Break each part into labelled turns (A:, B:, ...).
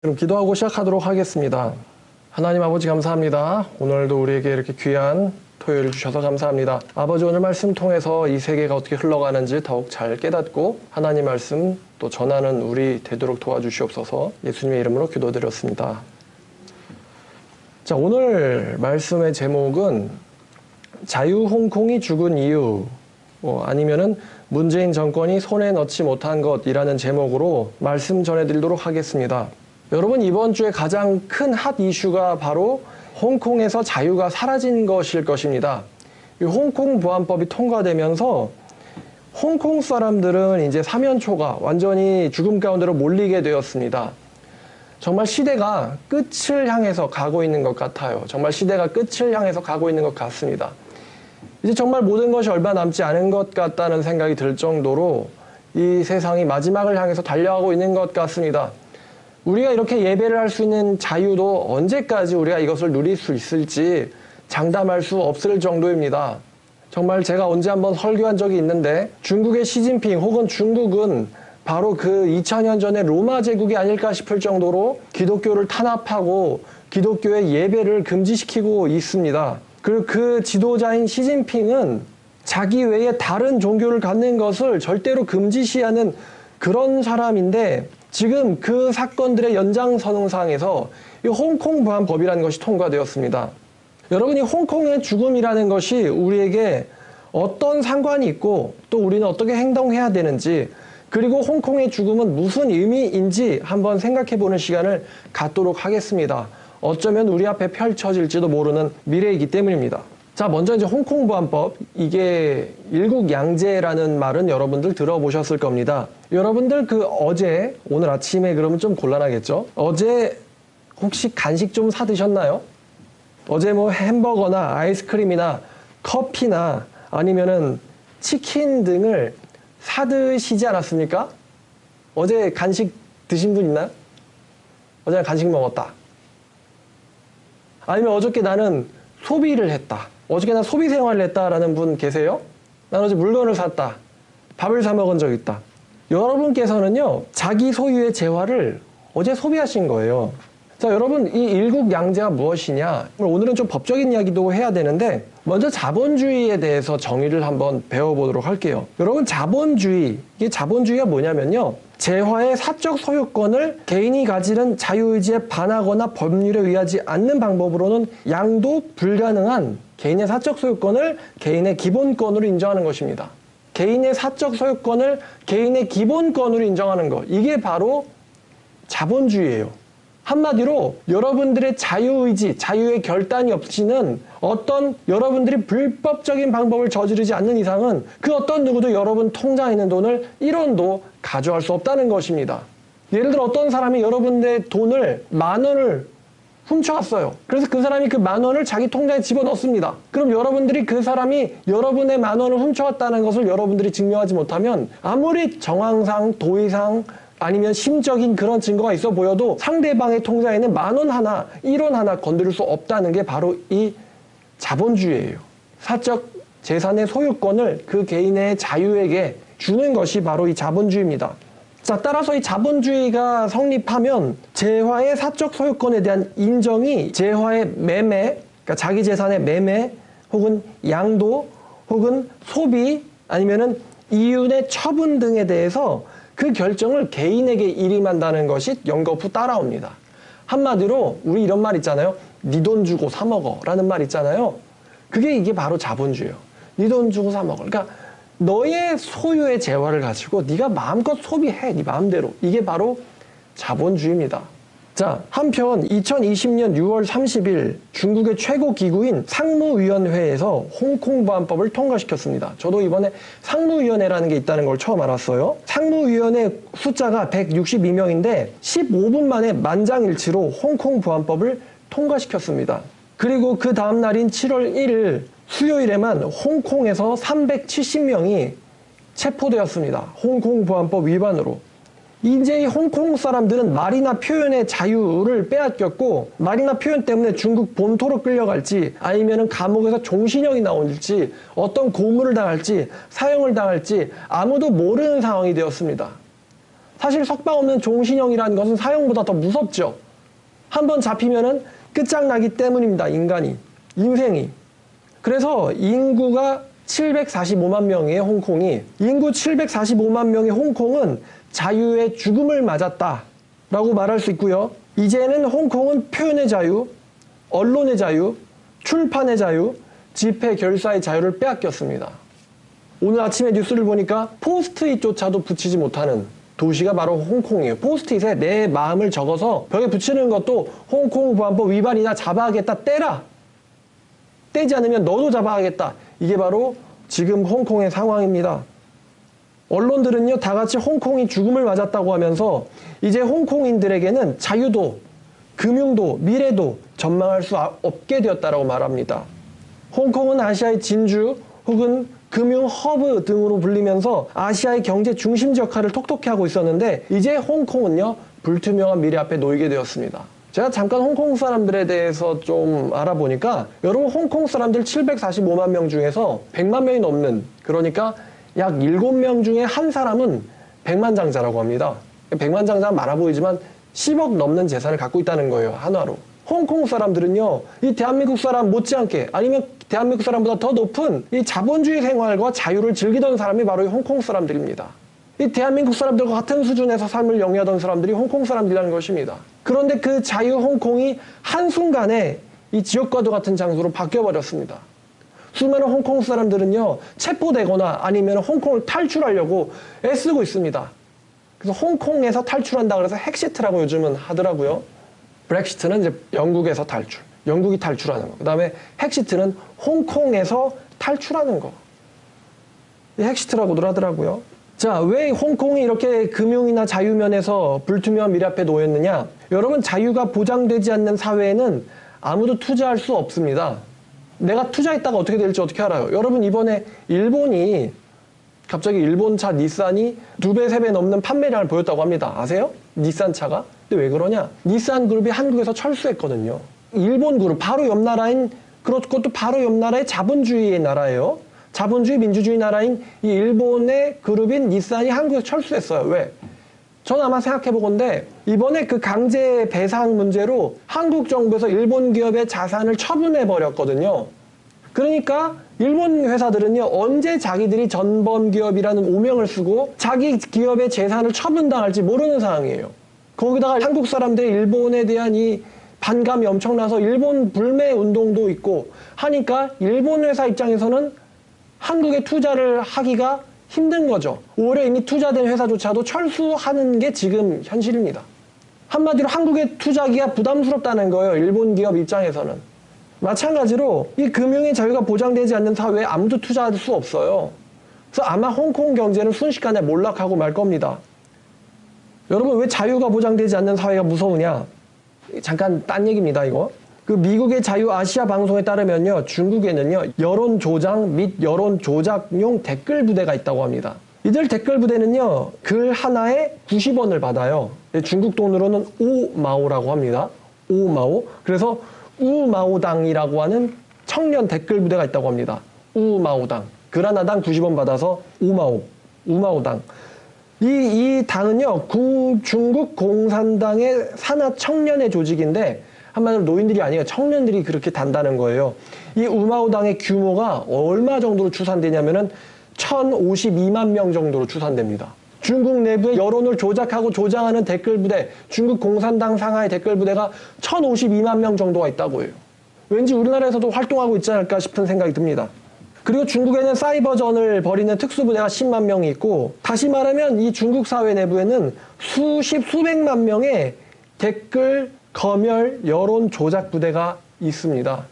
A: 그럼 기도하고 시작하도록 하겠습니다. 하나님 아버지 감사합니다. 오늘도 우리에게 이렇게 귀한 토요일을 주셔서 감사합니다. 아버지 오늘 말씀 통해서 이 세계가 어떻게 흘러가는지 더욱 잘 깨닫고 하나님 말씀 또 전하는 우리 되도록 도와주시옵소서. 예수님의 이름으로 기도드렸습니다. 자, 오늘 말씀의 제목은 자유 홍콩이 죽은 이유 아니면은 문재인 정권이 손에 넣지 못한 것이라는 제목으로 말씀 전해드리도록 하겠습니다. 여러분, 이번 주에 가장 큰 핫 이슈가 바로 홍콩에서 자유가 사라진 것일 것입니다. 이 홍콩 보안법이 통과되면서 홍콩 사람들은 이제 사면초가 완전히 죽음 가운데로 몰리게 되었습니다. 정말 시대가 끝을 향해서 가고 있는 것 같아요. 정말 시대가 끝을 향해서 가고 있는 것 같습니다. 이제 정말 모든 것이 얼마 남지 않은 것 같다는 생각이 들 정도로 이 세상이 마지막을 향해서 달려가고 있는 것 같습니다. 우리가 이렇게 예배를 할 수 있는 자유도 언제까지 우리가 이것을 누릴 수 있을지 장담할 수 없을 정도입니다. 정말 제가 언제 한번 설교한 적이 있는데 중국의 시진핑 혹은 중국은 바로 그 2000년 전에 로마 제국이 아닐까 싶을 정도로 기독교를 탄압하고 기독교의 예배를 금지시키고 있습니다. 그리고 그 지도자인 시진핑은 자기 외에 다른 종교를 갖는 것을 절대로 금지시하는 그런 사람인데 지금 그 사건들의 연장선상에서 이 홍콩 보안법이라는 것이 통과되었습니다. 여러분이 홍콩의 죽음이라는 것이 우리에게 어떤 상관이 있고 또 우리는 어떻게 행동해야 되는지 그리고 홍콩의 죽음은 무슨 의미인지 한번 생각해보는 시간을 갖도록 하겠습니다. 어쩌면 우리 앞에 펼쳐질지도 모르는 미래이기 때문입니다. 자, 먼저 이제 홍콩 보안법, 이게 일국양제라는 말은 여러분들 들어보셨을 겁니다. 여러분들 어제, 오늘 아침에 그러면 좀 곤란하겠죠? 어제 혹시 간식 좀 사 드셨나요? 어제 뭐 햄버거나 아이스크림이나 커피나 아니면은 치킨 등을 사 드시지 않았습니까? 어제 간식 드신 분 있나요? 어제 간식 먹었다. 아니면 어저께 나는 소비를 했다. 어저께 난 소비 생활을 했다라는 분 계세요? 난 어제 물건을 샀다. 밥을 사 먹은 적 있다. 여러분께서는요, 자기 소유의 재화를 어제 소비하신 거예요. 자, 여러분, 이 일국양제가 무엇이냐? 오늘은 좀 법적인 이야기도 해야 되는데, 먼저 자본주의에 대해서 정의를 한번 배워보도록 할게요. 여러분, 이게 자본주의가 뭐냐면요, 재화의 사적 소유권을 개인이 가지는 자유의지에 반하거나 법률에 의하지 않는 방법으로는 양도 불가능한 개인의 사적 소유권을 개인의 기본권으로 인정하는 것입니다. 개인의 사적 소유권을 개인의 기본권으로 인정하는 것, 이게 바로 자본주의예요. 한마디로 여러분들의 자유의지, 자유의 결단이 없이는 어떤 여러분들이 불법적인 방법을 저지르지 않는 이상은 그 어떤 누구도 여러분 통장에 있는 돈을 1원도 가져갈 수 없다는 것입니다. 예를 들어 어떤 사람이 여러분의 돈을 10,000원을 훔쳐갔어요. 그래서 그 사람이 그 10,000원을 자기 통장에 집어넣습니다. 그럼 여러분들이 그 사람이 여러분의 10,000원을 훔쳐갔다는 것을 여러분들이 증명하지 못하면 아무리 정황상, 도의상 아니면 심적인 그런 증거가 있어 보여도 상대방의 통장에 있는 10,000원 하나, 1원 하나 건드릴 수 없다는 게 바로 이 자본주의예요. 사적 재산의 소유권을 그 개인의 자유에게 주는 것이 바로 이 자본주의입니다. 자, 따라서 이 자본주의가 성립하면 재화의 사적 소유권에 대한 인정이 재화의 매매, 그러니까 자기 재산의 매매 혹은 양도 혹은 소비 아니면은 이윤의 처분 등에 대해서 그 결정을 개인에게 일임한다는 것이 연거푸 따라옵니다. 한마디로 우리 이런 말 있잖아요. 네 돈 주고 사 먹어 라는 말 있잖아요. 이게 바로 자본주의예요. 네 돈 주고 사 먹어. 그러니까 너의 소유의 재화를 가지고 네가 마음껏 소비해. 네 마음대로. 이게 바로 자본주의입니다. 자, 한편 2020년 6월 30일 중국의 최고 기구인 상무위원회에서 홍콩 보안법을 통과시켰습니다. 저도 이번에 상무위원회라는 게 있다는 걸 처음 알았어요. 상무위원회 숫자가 162명인데 15분 만에 만장일치로 홍콩 보안법을 통과시켰습니다. 그리고 그 다음 날인 7월 1일 수요일에만 홍콩에서 370명이 체포되었습니다. 홍콩 보안법 위반으로. 이제 이 홍콩 사람들은 말이나 표현의 자유를 빼앗겼고 말이나 표현 때문에 중국 본토로 끌려갈지 아니면 감옥에서 종신형이 나올지 어떤 고문을 당할지 사형을 당할지 아무도 모르는 상황이 되었습니다. 사실 석방 없는 종신형이라는 것은 사형보다 더 무섭죠. 한번 잡히면은 끝장나기 때문입니다. 인생이. 그래서 인구가 745만 명이에요, 홍콩이. 인구 745만 명의 홍콩은 자유의 죽음을 맞았다라고 말할 수 있고요. 이제는 홍콩은 표현의 자유, 언론의 자유, 출판의 자유, 집회 결사의 자유를 빼앗겼습니다. 오늘 아침에 뉴스를 보니까 포스트잇조차도 붙이지 못하는 도시가 바로 홍콩이에요. 포스트잇에 내 마음을 적어서 벽에 붙이는 것도 홍콩 보안법 위반이다, 잡아가겠다, 떼라. 떼지 않으면 너도 잡아가겠다. 이게 바로 지금 홍콩의 상황입니다. 언론들은요, 다 같이 홍콩이 죽음을 맞았다고 하면서 이제 홍콩인들에게는 자유도, 금융도, 미래도 전망할 수 없게 되었다라고 말합니다. 홍콩은 아시아의 진주 혹은 금융 허브 등으로 불리면서 아시아의 경제 중심지 역할을 톡톡히 하고 있었는데 이제 홍콩은요, 불투명한 미래 앞에 놓이게 되었습니다. 제가 잠깐 홍콩 사람들에 대해서 좀 알아보니까 여러분 홍콩 사람들 745만 명 중에서 100만 명이 넘는, 그러니까 약 7명 중에 한 사람은 백만장자라고 합니다. 백만장자는 많아 보이지만 10억 넘는 재산을 갖고 있다는 거예요, 한화로. 홍콩 사람들은요, 이 대한민국 사람 못지않게 아니면 대한민국 사람보다 더 높은 이 자본주의 생활과 자유를 즐기던 사람이 바로 이 홍콩 사람들입니다. 이 대한민국 사람들과 같은 수준에서 삶을 영위하던 사람들이 홍콩 사람들이라는 것입니다. 그런데 그 자유 홍콩이 한순간에 이 지옥과도 같은 장소로 바뀌어버렸습니다. 수많은 홍콩 사람들은요, 체포되거나 아니면 홍콩을 탈출하려고 애쓰고 있습니다. 그래서 홍콩에서 탈출한다 그래서 핵시트라고 요즘은 하더라고요. 브렉시트는 이제 영국에서 탈출, 영국이 탈출하는 거. 그 다음에 핵시트는 홍콩에서 탈출하는 거. 이 핵시트라고들 하더라고요. 자, 왜 홍콩이 이렇게 금융이나 자유면에서 불투명한 미래 앞에 놓였느냐? 여러분, 자유가 보장되지 않는 사회에는 아무도 투자할 수 없습니다. 내가 투자했다가 어떻게 될지 어떻게 알아요? 여러분, 이번에 일본이 갑자기 일본차 닛산이 2배, 3배 넘는 판매량을 보였다고 합니다. 아세요? 닛산 차가? 근데 왜 그러냐? 닛산 그룹이 한국에서 철수했거든요. 일본 그룹, 바로 옆 나라인, 그것도 바로 옆 나라의 자본주의의 나라예요. 자본주의, 민주주의 나라인 이 일본의 그룹인 닛산이 한국에서 철수했어요. 왜? 전 아마 생각해보건데 이번에 그 강제 배상 문제로 한국 정부에서 일본 기업의 자산을 처분해버렸거든요. 그러니까 일본 회사들은요, 언제 자기들이 전범 기업이라는 오명을 쓰고 자기 기업의 재산을 처분당할지 모르는 상황이에요. 거기다가 한국 사람들이 일본에 대한 이 반감이 엄청나서 일본 불매 운동도 있고 하니까 일본 회사 입장에서는 한국에 투자를 하기가 힘든 거죠. 오히려 이미 투자된 회사조차도 철수하는 게 지금 현실입니다. 한마디로 한국에 투자하기가 부담스럽다는 거예요, 일본 기업 입장에서는. 마찬가지로 이 금융의 자유가 보장되지 않는 사회에 아무도 투자할 수 없어요. 그래서 아마 홍콩 경제는 순식간에 몰락하고 말 겁니다. 여러분, 왜 자유가 보장되지 않는 사회가 무서우냐? 잠깐 딴 얘기입니다, 이거. 그 미국의 자유 아시아 방송에 따르면요, 중국에는요, 여론 조장 및 여론 조작용 댓글 부대가 있다고 합니다. 이들 댓글 부대는요, 글 하나에 90원을 받아요. 중국 돈으로는 오마오라고 합니다. 오마오. 그래서 우마오당이라고 하는 청년 댓글 부대가 있다고 합니다. 우마오당. 글 하나당 90원 받아서 우마오당. 이 당은요, 중국 공산당의 산하 청년의 조직인데, 한마디로 노인들이 아니에요. 청년들이 그렇게 단다는 거예요. 이 우마오당의 규모가 얼마 정도로 추산되냐면은 1052만 명 정도로 추산됩니다. 중국 내부의 여론을 조작하고 조장하는 댓글 부대, 중국 공산당 상하의 댓글 부대가 1052만 명 정도가 있다고 해요. 왠지 우리나라에서도 활동하고 있지 않을까 싶은 생각이 듭니다. 그리고 중국에는 사이버전을 벌이는 특수부대가 10만 명이 있고, 다시 말하면 이 중국 사회 내부에는 수백만 명의 댓글, 검열, 여론 조작 부대가 있습니다.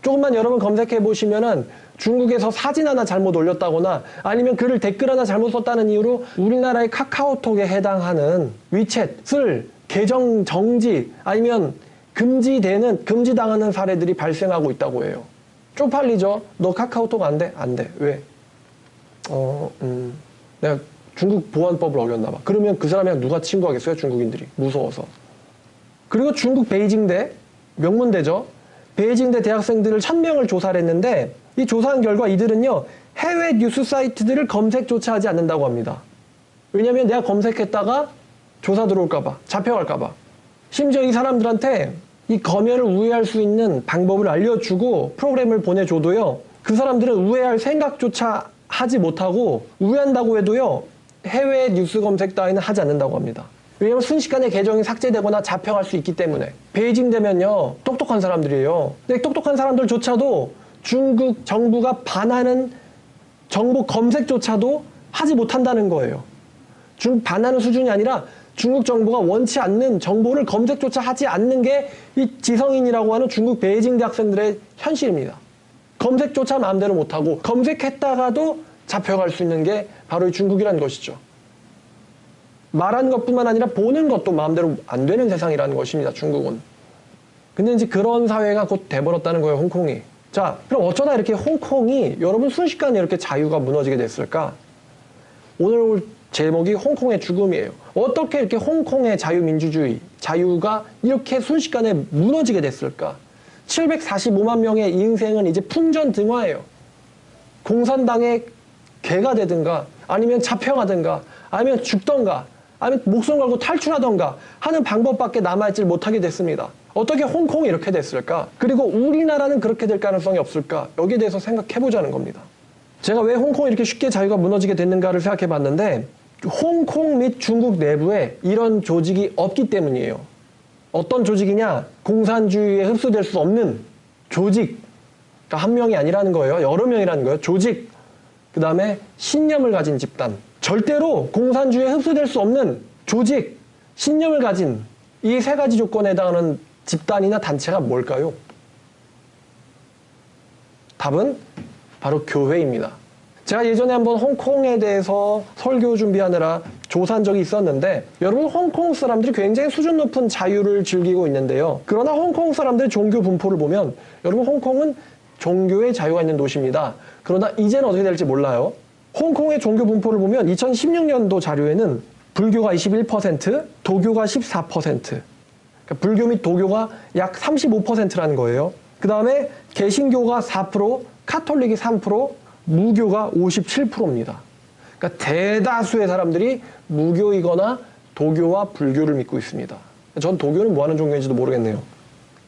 A: 조금만 여러분 검색해 보시면은 중국에서 사진 하나 잘못 올렸다거나 아니면 글을 댓글 하나 잘못 썼다는 이유로 우리나라의 카카오톡에 해당하는 위챗을 계정 정지 아니면 금지당하는 사례들이 발생하고 있다고 해요. 쪽팔리죠? 너 카카오톡 안 돼? 안 돼. 왜? 내가 중국 보안법을 어겼나 봐. 그러면 그 사람이랑 누가 친구하겠어요? 중국인들이. 무서워서. 그리고 중국 베이징대, 명문대죠. 베이징대 대학생들을 1000명을 조사를 했는데 이 조사한 결과 이들은요, 해외 뉴스 사이트들을 검색조차 하지 않는다고 합니다. 왜냐하면 내가 검색했다가 조사 들어올까봐, 잡혀갈까봐. 심지어 이 사람들한테 이 검열을 우회할 수 있는 방법을 알려주고 프로그램을 보내줘도요, 그 사람들은 우회할 생각조차 하지 못하고, 우회한다고 해도요, 해외 뉴스 검색 따위는 하지 않는다고 합니다. 왜냐면 순식간에 계정이 삭제되거나 잡혀갈 수 있기 때문에. 베이징 되면요, 똑똑한 사람들이에요. 근데 똑똑한 사람들조차도 중국 정부가 반하는 정보 검색조차도 하지 못한다는 거예요. 반하는 수준이 아니라 중국 정부가 원치 않는 정보를 검색조차 하지 않는 게 이 지성인이라고 하는 중국 베이징 대학생들의 현실입니다. 검색조차 마음대로 못하고 검색했다가도 잡혀갈 수 있는 게 바로 이 중국이라는 것이죠. 말하는 것뿐만 아니라 보는 것도 마음대로 안 되는 세상이라는 것입니다, 중국은. 근데 이제 그런 사회가 곧 돼버렸다는 거예요, 홍콩이. 자, 그럼 어쩌다 이렇게 홍콩이 여러분 순식간에 이렇게 자유가 무너지게 됐을까? 오늘 제목이 홍콩의 죽음이에요. 어떻게 이렇게 홍콩의 자유민주주의, 자유가 이렇게 순식간에 무너지게 됐을까? 745만 명의 인생은 이제 풍전등화예요. 공산당의 개가 되든가, 아니면 잡혀가든가, 아니면 죽던가, 아니면 목숨 걸고 탈출하던가 하는 방법밖에 남아있질 못하게 됐습니다. 어떻게 홍콩이 이렇게 됐을까? 그리고 우리나라는 그렇게 될 가능성이 없을까? 여기에 대해서 생각해보자는 겁니다. 제가 왜 홍콩이 이렇게 쉽게 자유가 무너지게 됐는가를 생각해봤는데, 홍콩 및 중국 내부에 이런 조직이 없기 때문이에요. 어떤 조직이냐? 공산주의에 흡수될 수 없는 조직. 그러니까 한 명이 아니라는 거예요. 여러 명이라는 거예요. 조직. 그 다음에 신념을 가진 집단. 절대로 공산주의에 흡수될 수 없는 조직, 신념을 가진 이 세 가지 조건에 해당하는 집단이나 단체가 뭘까요? 답은 바로 교회입니다. 제가 예전에 한번 홍콩에 대해서 설교 준비하느라 조사한 적이 있었는데, 여러분 홍콩 사람들이 굉장히 수준 높은 자유를 즐기고 있는데요. 그러나 홍콩 사람들의 종교 분포를 보면 여러분 홍콩은 종교의 자유가 있는 도시입니다. 그러나 이제는 어떻게 될지 몰라요. 홍콩의 종교 분포를 보면 2016년도 자료에는 불교가 21%, 도교가 14%, 그러니까 불교 및 도교가 약 35%라는 거예요. 그 다음에 개신교가 4%, 카톨릭이 3%, 무교가 57%입니다. 그러니까 대다수의 사람들이 무교이거나 도교와 불교를 믿고 있습니다. 전 도교는 뭐 하는 종교인지도 모르겠네요.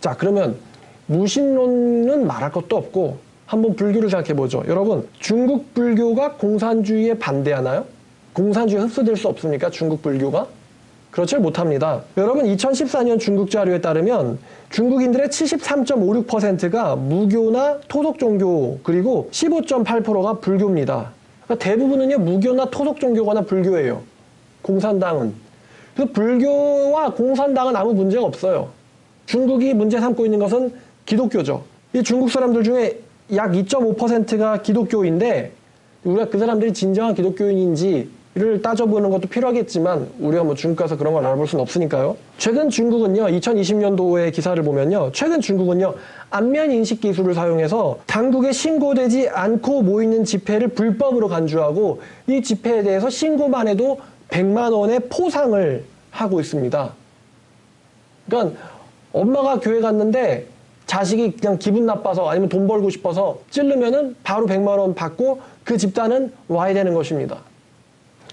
A: 자, 그러면 무신론은 말할 것도 없고 한번 불교를 생각해보죠. 여러분, 중국 불교가 공산주의에 반대하나요? 공산주의에 흡수될 수 없습니까? 중국 불교가? 그렇지 못합니다. 여러분, 2014년 중국 자료에 따르면 중국인들의 73.56%가 무교나 토속 종교, 그리고 15.8%가 불교입니다. 그러니까 대부분은요, 무교나 토속 종교거나 불교예요. 공산당은. 그래서 불교와 공산당은 아무 문제가 없어요. 중국이 문제 삼고 있는 것은 기독교죠. 이 중국 사람들 중에 약 2.5%가 기독교인데, 우리가 그 사람들이 진정한 기독교인인지를 따져보는 것도 필요하겠지만, 우리가 뭐 중국 가서 그런 걸 알아볼 수는 없으니까요. 최근 중국은요, 2020년도의 기사를 보면요, 최근 중국은요, 안면 인식 기술을 사용해서 당국에 신고되지 않고 모이는 집회를 불법으로 간주하고, 이 집회에 대해서 신고만 해도 100만 원의 포상을 하고 있습니다. 그러니까 엄마가 교회 갔는데 자식이 그냥 기분 나빠서 아니면 돈 벌고 싶어서 찌르면은 바로 100만 원 받고 그 집단은 와야 되는 것입니다.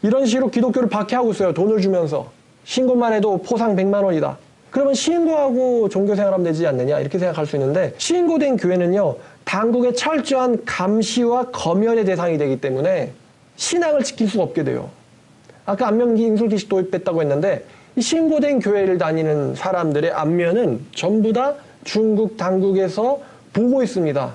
A: 이런 식으로 기독교를 박해하고 있어요. 돈을 주면서. 신고만 해도 포상 100만 원이다. 그러면 신고하고 종교생활하면 되지 않느냐 이렇게 생각할 수 있는데, 신고된 교회는요, 당국의 철저한 감시와 검열의 대상이 되기 때문에 신앙을 지킬 수가 없게 돼요. 아까 안면 인술기식 도입했다고 했는데, 이 신고된 교회를 다니는 사람들의 안면은 전부 다 중국 당국에서 보고 있습니다.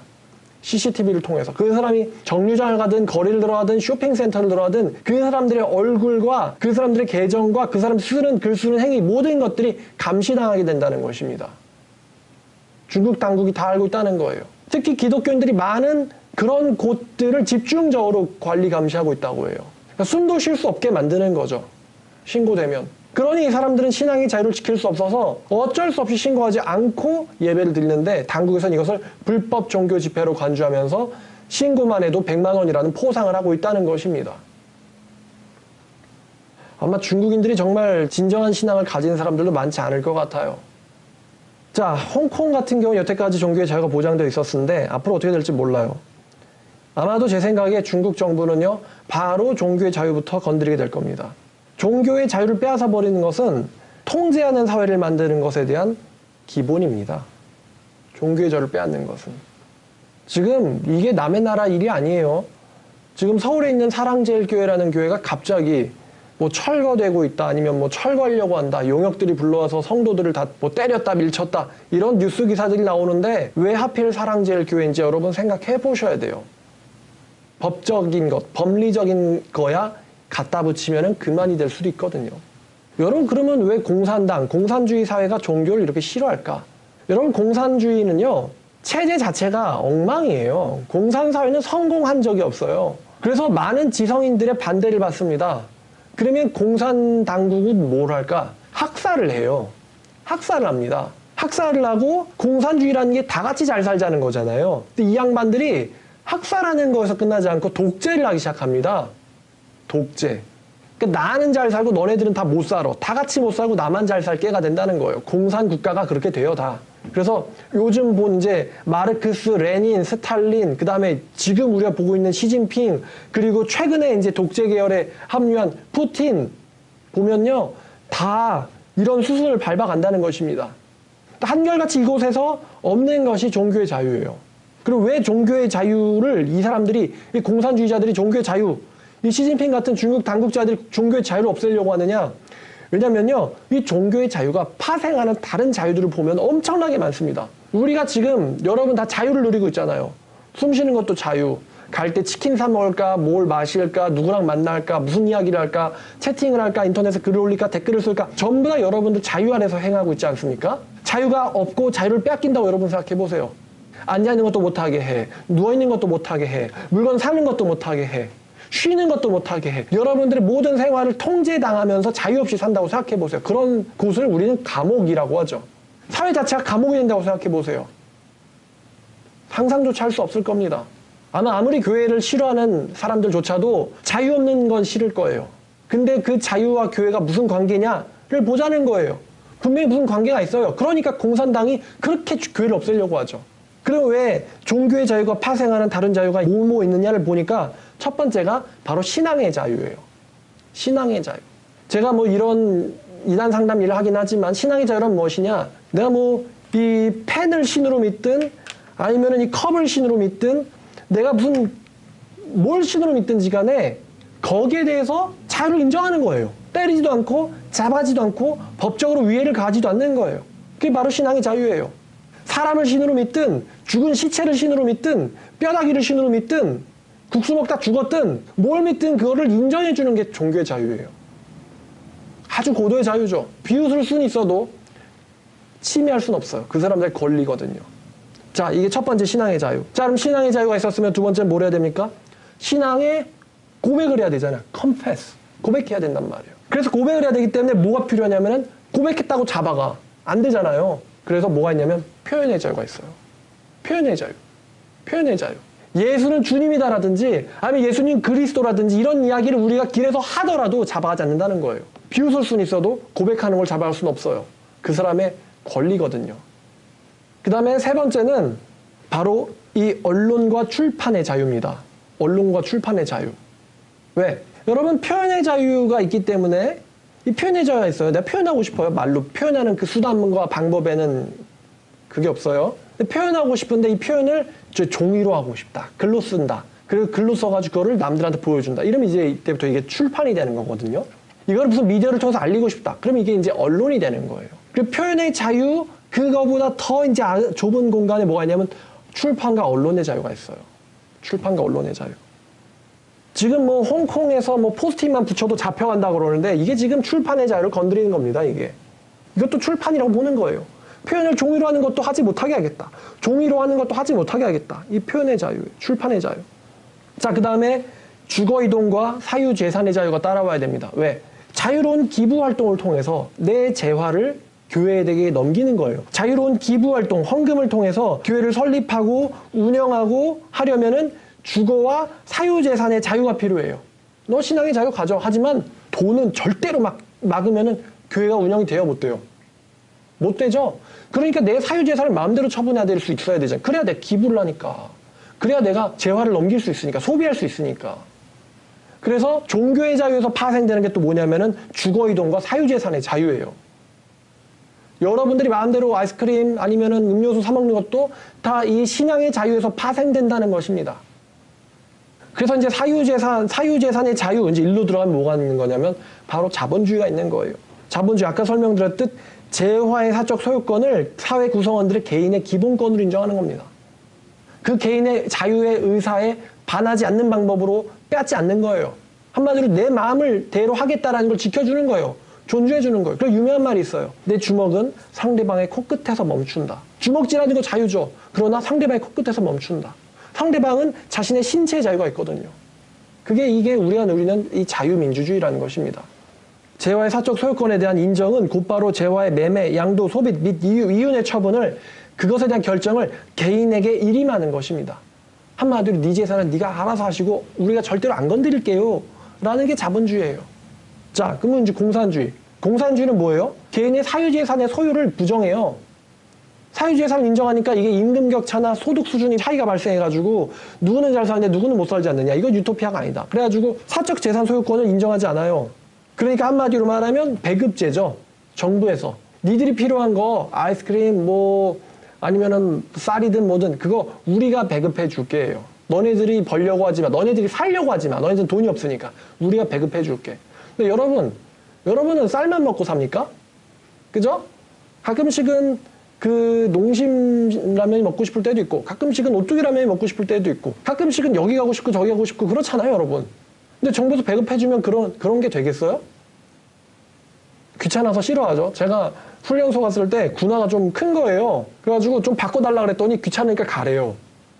A: CCTV를 통해서. 그 사람이 정류장을 가든 거리를 들어가든 쇼핑센터를 들어가든 그 사람들의 얼굴과 그 사람들의 계정과 그 사람 쓰는 글 쓰는 행위, 모든 것들이 감시당하게 된다는 것입니다. 중국 당국이 다 알고 있다는 거예요. 특히 기독교인들이 많은 그런 곳들을 집중적으로 관리 감시하고 있다고 해요. 그러니까 숨도 쉴 수 없게 만드는 거죠. 신고되면. 그러니 이 사람들은 신앙의 자유를 지킬 수 없어서 어쩔 수 없이 신고하지 않고 예배를 드리는데, 당국에서는 이것을 불법 종교 집회로 간주하면서 신고만 해도 100만 원이라는 포상을 하고 있다는 것입니다. 아마 중국인들이 정말 진정한 신앙을 가진 사람들도 많지 않을 것 같아요. 자, 홍콩 같은 경우 여태까지 종교의 자유가 보장되어 있었는데 앞으로 어떻게 될지 몰라요. 아마도 제 생각에 중국 정부는요, 바로 종교의 자유부터 건드리게 될 겁니다. 종교의 자유를 빼앗아 버리는 것은 통제하는 사회를 만드는 것에 대한 기본입니다. 종교의 자유를 빼앗는 것은. 지금 이게 남의 나라 일이 아니에요. 지금 서울에 있는 사랑제일교회라는 교회가 갑자기 뭐 철거되고 있다, 아니면 뭐 철거하려고 한다, 용역들이 불러와서 성도들을 다 뭐 때렸다, 밀쳤다, 이런 뉴스 기사들이 나오는데 왜 하필 사랑제일교회인지 여러분 생각해 보셔야 돼요. 법적인 것, 법리적인 거야 갖다 붙이면 그만이 될 수도 있거든요. 여러분, 그러면 왜 공산당, 공산주의 사회가 종교를 이렇게 싫어할까? 여러분, 공산주의는요, 체제 자체가 엉망이에요. 공산사회는 성공한 적이 없어요. 그래서 많은 지성인들의 반대를 받습니다. 그러면 공산당국은 뭘 할까? 학살을 해요. 학살을 합니다. 학살을 하고 공산주의라는 게 다 같이 잘 살자는 거잖아요. 근데 이 양반들이 학살하는 거에서 끝나지 않고 독재를 하기 시작합니다. 독재. 그러니까 나는 잘 살고 너네들은 다 못 살아. 다 같이 못 살고 나만 잘 살게가 된다는 거예요. 공산국가가 그렇게 돼요, 다. 그래서 요즘 본 이제 마르크스, 레닌, 스탈린, 그 다음에 지금 우리가 보고 있는 시진핑, 그리고 최근에 이제 독재 계열에 합류한 푸틴 보면요, 다 이런 수순을 밟아간다는 것입니다. 한결같이 이곳에서 없는 것이 종교의 자유예요. 그리고 왜 종교의 자유를 이 사람들이, 이 공산주의자들이 종교의 자유, 이 시진핑 같은 중국 당국자들이 종교의 자유를 없애려고 하느냐? 왜냐면요, 이 종교의 자유가 파생하는 다른 자유들을 보면 엄청나게 많습니다. 우리가 지금 여러분 다 자유를 누리고 있잖아요. 숨 쉬는 것도 자유. 갈 때 치킨 사 먹을까, 뭘 마실까, 누구랑 만날까, 무슨 이야기를 할까, 채팅을 할까, 인터넷에 글을 올릴까, 댓글을 쓸까, 전부 다 여러분들 자유 안에서 행하고 있지 않습니까? 자유가 없고 자유를 뺏긴다고 여러분 생각해 보세요. 앉아있는 것도 못하게 해. 누워있는 것도 못하게 해. 물건 사는 것도 못하게 해. 쉬는 것도 못하게 해. 여러분들의 모든 생활을 통제당하면서 자유 없이 산다고 생각해 보세요. 그런 곳을 우리는 감옥이라고 하죠. 사회 자체가 감옥이 된다고 생각해 보세요. 상상조차 할 수 없을 겁니다. 아무리 교회를 싫어하는 사람들조차도 자유 없는 건 싫을 거예요. 근데 그 자유와 교회가 무슨 관계냐를 보자는 거예요. 분명히 무슨 관계가 있어요. 그러니까 공산당이 그렇게 교회를 없애려고 하죠. 그럼 왜 종교의 자유가 파생하는 다른 자유가 뭐뭐 있느냐를 보니까 첫 번째가 바로 신앙의 자유예요. 신앙의 자유. 제가 뭐 이런 이단 상담 일을 하긴 하지만 신앙의 자유란 무엇이냐? 내가 뭐 이 펜을 신으로 믿든 아니면은 이 컵을 신으로 믿든 내가 무슨 뭘 신으로 믿든지 간에 거기에 대해서 자유를 인정하는 거예요. 때리지도 않고 잡아지도 않고 법적으로 위해를 가하지도 않는 거예요. 그게 바로 신앙의 자유예요. 사람을 신으로 믿든 죽은 시체를 신으로 믿든 뼈다귀를 신으로 믿든 국수 먹다 죽었든 뭘 믿든 그거를 인정해 주는 게 종교의 자유예요. 아주 고도의 자유죠. 비웃을 수는 있어도 침해할 수는 없어요. 그 사람들의 권리거든요. 자, 이게 첫 번째 신앙의 자유. 자, 그럼 신앙의 자유가 있었으면 두 번째는 뭘 해야 됩니까? 신앙의 고백을 해야 되잖아요. confess. 고백해야 된단 말이에요. 그래서 고백을 해야 되기 때문에 뭐가 필요하냐면은 고백했다고 잡아가. 안 되잖아요. 그래서 뭐가 있냐면 표현의 자유가 있어요. 표현의 자유. 표현의 자유. 예수는 주님이다라든지 아니면 예수님 그리스도라든지 이런 이야기를 우리가 길에서 하더라도 잡아가지 않는다는 거예요. 비웃을 수는 있어도 고백하는 걸 잡아갈 수는 없어요. 그 사람의 권리거든요. 그 다음에 세 번째는 바로 이 언론과 출판의 자유입니다. 언론과 출판의 자유. 왜? 여러분 표현의 자유가 있기 때문에 이 표현의 자유가 있어요. 내가 표현하고 싶어요. 말로 표현하는 그 수단과 방법에는 그게 없어요. 표현하고 싶은데 이 표현을 종이로 하고 싶다. 글로 쓴다. 그리고 글로 써가지고 그거를 남들한테 보여준다. 이러면 이제 이때부터 이게 출판이 되는 거거든요. 이걸 무슨 미디어를 통해서 알리고 싶다. 그러면 이게 이제 언론이 되는 거예요. 그리고 표현의 자유, 그거보다 더 이제 좁은 공간에 뭐가 있냐면 출판과 언론의 자유가 있어요. 출판과 언론의 자유. 지금 뭐 홍콩에서 뭐 포스트잇만 붙여도 잡혀간다고 그러는데 이게 지금 출판의 자유를 건드리는 겁니다, 이게. 이것도 출판이라고 보는 거예요. 표현을 종이로 하는 것도 하지 못하게 하겠다. 종이로 하는 것도 하지 못하게 하겠다. 이 표현의 자유, 출판의 자유. 자, 그 다음에 주거이동과 사유재산의 자유가 따라와야 됩니다. 왜? 자유로운 기부활동을 통해서 내 재화를 교회에게 넘기는 거예요. 자유로운 기부활동, 헌금을 통해서 교회를 설립하고 운영하고 하려면은 주거와 사유재산의 자유가 필요해요. 너 신앙의 자유 가져. 하지만 돈은 절대로 막으면은 교회가 운영이 돼요, 못 돼요? 못 되죠? 그러니까 내 사유재산을 마음대로 처분해야 될 수 있어야 되잖아요. 그래야 내가 기부를 하니까. 그래야 내가 재화를 넘길 수 있으니까. 소비할 수 있으니까. 그래서 종교의 자유에서 파생되는 게 또 뭐냐면은 주거이동과 사유재산의 자유예요. 여러분들이 마음대로 아이스크림 아니면은 음료수 사 먹는 것도 다 이 신앙의 자유에서 파생된다는 것입니다. 그래서 이제 사유재산의 자유, 이제 일로 들어가면 뭐가 있는 거냐면 바로 자본주의가 있는 거예요. 자본주의, 아까 설명드렸듯 재화의 사적 소유권을 사회 구성원들의 개인의 기본권으로 인정하는 겁니다. 그 개인의 자유의 의사에 반하지 않는 방법으로 빼앗지 않는 거예요. 한마디로 내 마음을 대로 하겠다라는 걸 지켜주는 거예요. 존중해주는 거예요. 그리고 유명한 말이 있어요. 내 주먹은 상대방의 코끝에서 멈춘다. 주먹질하는 거 자유죠. 그러나 상대방의 코끝에서 멈춘다. 상대방은 자신의 신체의 자유가 있거든요. 이게 우리가 누리는 이 자유민주주의라는 것입니다. 재화의 사적 소유권에 대한 인정은 곧바로 재화의 매매, 양도, 소비 및 이윤의 처분을, 그것에 대한 결정을 개인에게 일임하는 것입니다. 한마디로 네 재산은 네가 알아서 하시고 우리가 절대로 안 건드릴게요 라는 게 자본주의예요. 자, 그러면 이제 공산주의. 공산주의는 뭐예요? 개인의 사유재산의 소유를 부정해요. 사유재산을 인정하니까 이게 임금 격차나 소득 수준이 차이가 발생해가지고 누구는 잘 사는데 누구는 못 살지 않느냐. 이건 유토피아가 아니다. 그래가지고 사적 재산 소유권을 인정하지 않아요. 그러니까 한마디로 말하면 배급제죠. 정부에서. 니들이 필요한 거 아이스크림 뭐 아니면은 쌀이든 뭐든 그거 우리가 배급해 줄게요. 너네들이 벌려고 하지 마. 너네들이 살려고 하지 마. 너네들은 돈이 없으니까 우리가 배급해 줄게. 근데 여러분은 쌀만 먹고 삽니까? 그죠? 가끔씩은 그 농심 라면이 먹고 싶을 때도 있고, 가끔씩은 오뚜기 라면이 먹고 싶을 때도 있고, 가끔씩은 여기 가고 싶고 저기 가고 싶고 그렇잖아요, 여러분. 근데 정부에서 배급해주면 그런 게 되겠어요? 귀찮아서 싫어하죠. 제가 훈련소 갔을 때 군화가 좀 큰 거예요. 그래가지고 좀 바꿔달라 그랬더니 귀찮으니까 가래요.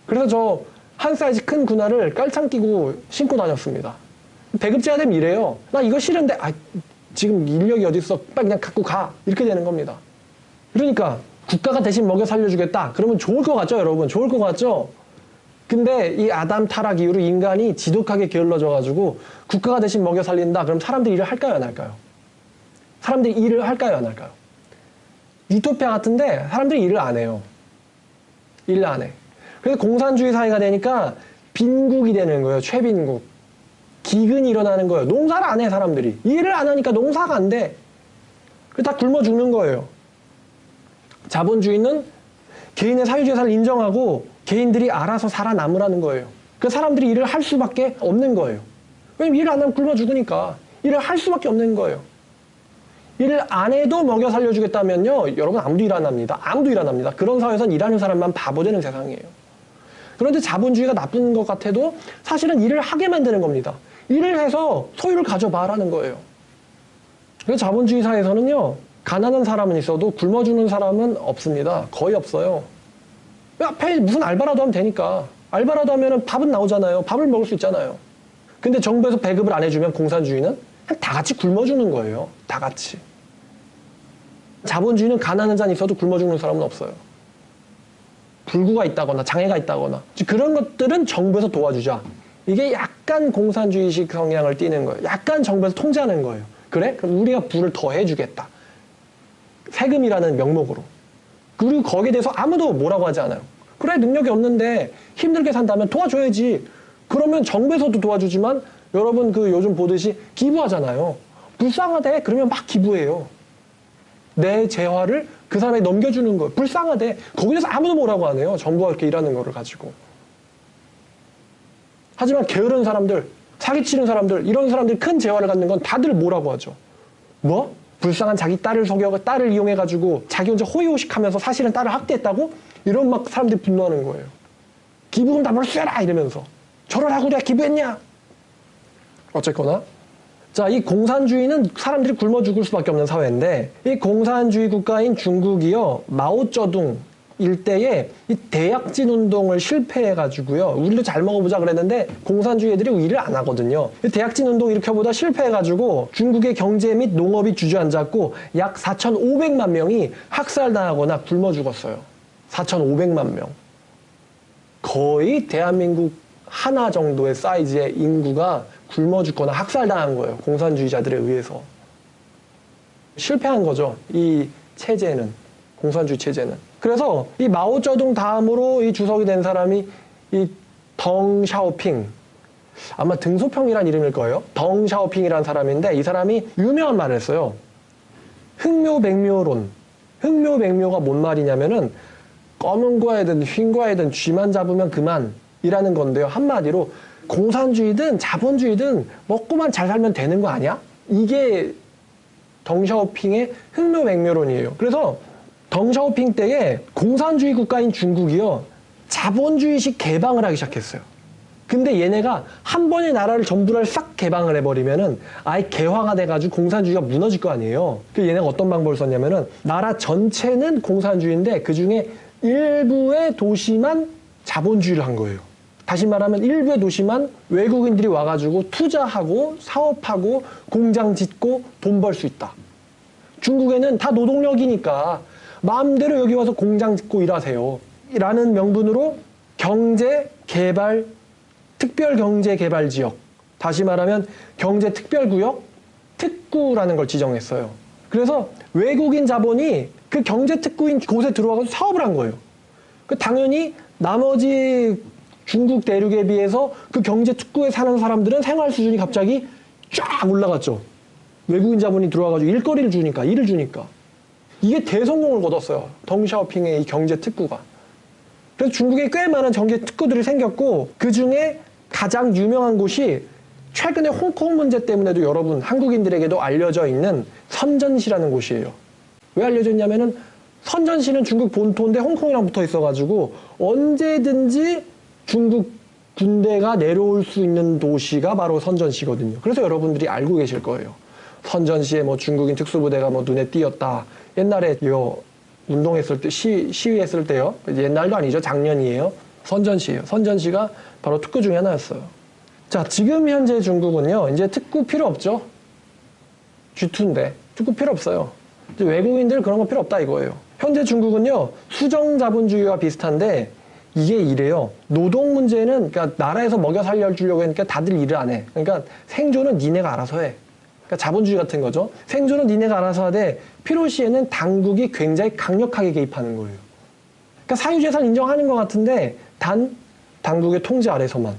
A: 그래서 저 한 사이즈 큰 군화를 깔창 끼고 신고 다녔습니다. 배급제가 되면 이래요. 나 이거 싫은데 지금 인력이 어디 있어? 빨리 그냥 갖고 가. 이렇게 되는 겁니다. 그러니까 국가가 대신 먹여 살려주겠다. 그러면 좋을 것 같죠, 여러분? 좋을 것 같죠? 근데 이 아담 타락 이후로 인간이 지독하게 게을러져가지고 국가가 대신 먹여 살린다. 그럼 사람들이 일을 할까요, 안 할까요? 사람들이 일을 할까요, 안 할까요? 유토피아 같은데 사람들이 일을 안 해요. 일을 안 해. 그래서 공산주의 사회가 되니까 빈국이 되는 거예요. 최빈국. 기근이 일어나는 거예요. 농사를 안 해, 사람들이. 일을 안 하니까 농사가 안 돼. 다 굶어 죽는 거예요. 자본주의는 개인의 사유재산을 인정하고 개인들이 알아서 살아남으라는 거예요. 그 사람들이 일을 할 수밖에 없는 거예요. 왜냐면 일을 안 하면 굶어 죽으니까. 일을 할 수밖에 없는 거예요. 일을 안 해도 먹여 살려주겠다면요, 여러분 아무도 일 안 합니다. 아무도 일 안 합니다. 그런 사회에선 일하는 사람만 바보 되는 세상이에요. 그런데 자본주의가 나쁜 것 같아도 사실은 일을 하게 만드는 겁니다. 일을 해서 소유를 가져봐라는 거예요. 그래서 자본주의 사회에서는요, 가난한 사람은 있어도 굶어 죽는 사람은 없습니다. 거의 없어요. 앞에 무슨 알바라도 하면 되니까. 알바라도 하면 밥은 나오잖아요. 밥을 먹을 수 있잖아요. 근데 정부에서 배급을 안 해주면 공산주의는 다 같이 굶어 죽는 거예요. 다 같이. 자본주의는 가난한 자는 있어도 굶어 죽는 사람은 없어요. 불구가 있다거나 장애가 있다거나 그런 것들은 정부에서 도와주자. 이게 약간 공산주의식 성향을 띠는 거예요. 약간 정부에서 통제하는 거예요. 그래? 그럼 우리가 부를 더 해주겠다. 세금이라는 명목으로. 그리고 거기에 대해서 아무도 뭐라고 하지 않아요. 그래, 능력이 없는데 힘들게 산다면 도와줘야지. 그러면 정부에서도 도와주지만 여러분 요즘 보듯이 기부하잖아요. 불쌍하대. 그러면 막 기부해요. 내 재화를 그 사람에게 넘겨주는 거예요. 불쌍하대. 거기에서 아무도 뭐라고 안 해요. 정부가 그렇게 일하는 거를 가지고. 하지만 게으른 사람들, 사기치는 사람들, 이런 사람들이 큰 재화를 갖는 건 다들 뭐라고 하죠. 뭐? 불쌍한 자기 딸을 이용해가지고 자기 혼자 호의호식하면서 사실은 딸을 학대했다고? 이런 막 사람들이 분노하는 거예요. 기부금 다 몰수해라! 이러면서. 저러라고 내가 기부했냐? 어쨌거나. 자, 이 공산주의는 사람들이 굶어 죽을 수밖에 없는 사회인데, 이 공산주의 국가인 중국이요, 마오쩌둥 일대에 이 대약진 운동을 실패해가지고요, 우리도 잘 먹어보자 그랬는데 공산주의 애들이 일을 안 하거든요. 이 대약진 운동 일으켜보다 실패해가지고 중국의 경제 및 농업이 주저앉았고 약 4,500만 명이 학살당하거나 굶어 죽었어요. 4,500만 명. 거의 대한민국 하나 정도의 사이즈의 인구가 굶어 죽거나 학살당한 거예요. 공산주의자들에 의해서. 실패한 거죠. 이 체제는. 공산주의 체제는. 그래서 이 마오쩌둥 다음으로 이 주석이 된 사람이 이 덩샤오핑. 아마 등소평이란 이름일 거예요. 덩샤오핑이라는 사람인데 이 사람이 유명한 말을 했어요. 흑묘백묘론. 흑묘백묘가 뭔 말이냐면은 검은 거에든 흰 거에든 쥐만 잡으면 그만이라는 건데요. 한마디로 공산주의든 자본주의든 먹고만 잘 살면 되는 거 아니야? 이게 덩샤오핑의 흑묘백묘론이에요. 그래서 덩샤오핑 때에 공산주의 국가인 중국이요. 자본주의식 개방을 하기 시작했어요. 근데 얘네가 한 번에 나라를 전부를 싹 개방을 해버리면은 아예 개화가 돼가지고 공산주의가 무너질 거 아니에요. 그 얘네가 어떤 방법을 썼냐면은 나라 전체는 공산주의인데 그 중에 일부의 도시만 자본주의를 한 거예요. 다시 말하면 일부의 도시만 외국인들이 와가지고 투자하고 사업하고 공장 짓고 돈 벌 수 있다. 중국에는 다 노동력이니까 마음대로 여기 와서 공장 짓고 일하세요. 라는 명분으로 경제개발, 특별경제개발지역, 다시 말하면 경제특별구역, 특구라는 걸 지정했어요. 그래서 외국인 자본이 그 경제특구인 곳에 들어와서 사업을 한 거예요. 당연히 나머지 중국 대륙에 비해서 그 경제특구에 사는 사람들은 생활 수준이 갑자기 쫙 올라갔죠. 외국인 자본이 들어와가지고 일거리를 주니까, 일을 주니까. 이게 대성공을 거뒀어요. 덩샤오핑의 이 경제특구가. 그래서 중국에 꽤 많은 경제특구들이 생겼고 그 중에 가장 유명한 곳이 최근에 홍콩 문제 때문에도 여러분 한국인들에게도 알려져 있는 선전시라는 곳이에요. 왜 알려져 있냐면은 선전시는 중국 본토인데 홍콩이랑 붙어 있어가지고 언제든지 중국 군대가 내려올 수 있는 도시가 바로 선전시거든요. 그래서 여러분들이 알고 계실 거예요. 선전시에 뭐 중국인 특수부대가 뭐 눈에 띄었다. 옛날에 운동했을 때, 시위했을 때요. 옛날도 아니죠. 작년이에요. 선전시예요. 선전시가 바로 특구 중에 하나였어요. 자, 지금 현재 중국은요. 이제 특구 필요 없죠. G2인데 특구 필요 없어요. 이제 외국인들 그런 거 필요 없다 이거예요. 현재 중국은요. 수정자본주의와 비슷한데 이게 이래요. 노동 문제는 그러니까 나라에서 먹여 살려주려고 하니까 다들 일을 안 해. 그러니까 생존은 니네가 알아서 해. 그러니까 자본주의 같은 거죠. 생존은 니네가 알아서 하되 필요시에는 당국이 굉장히 강력하게 개입하는 거예요. 그러니까 사유재산 인정하는 것 같은데 단 당국의 통제 아래서만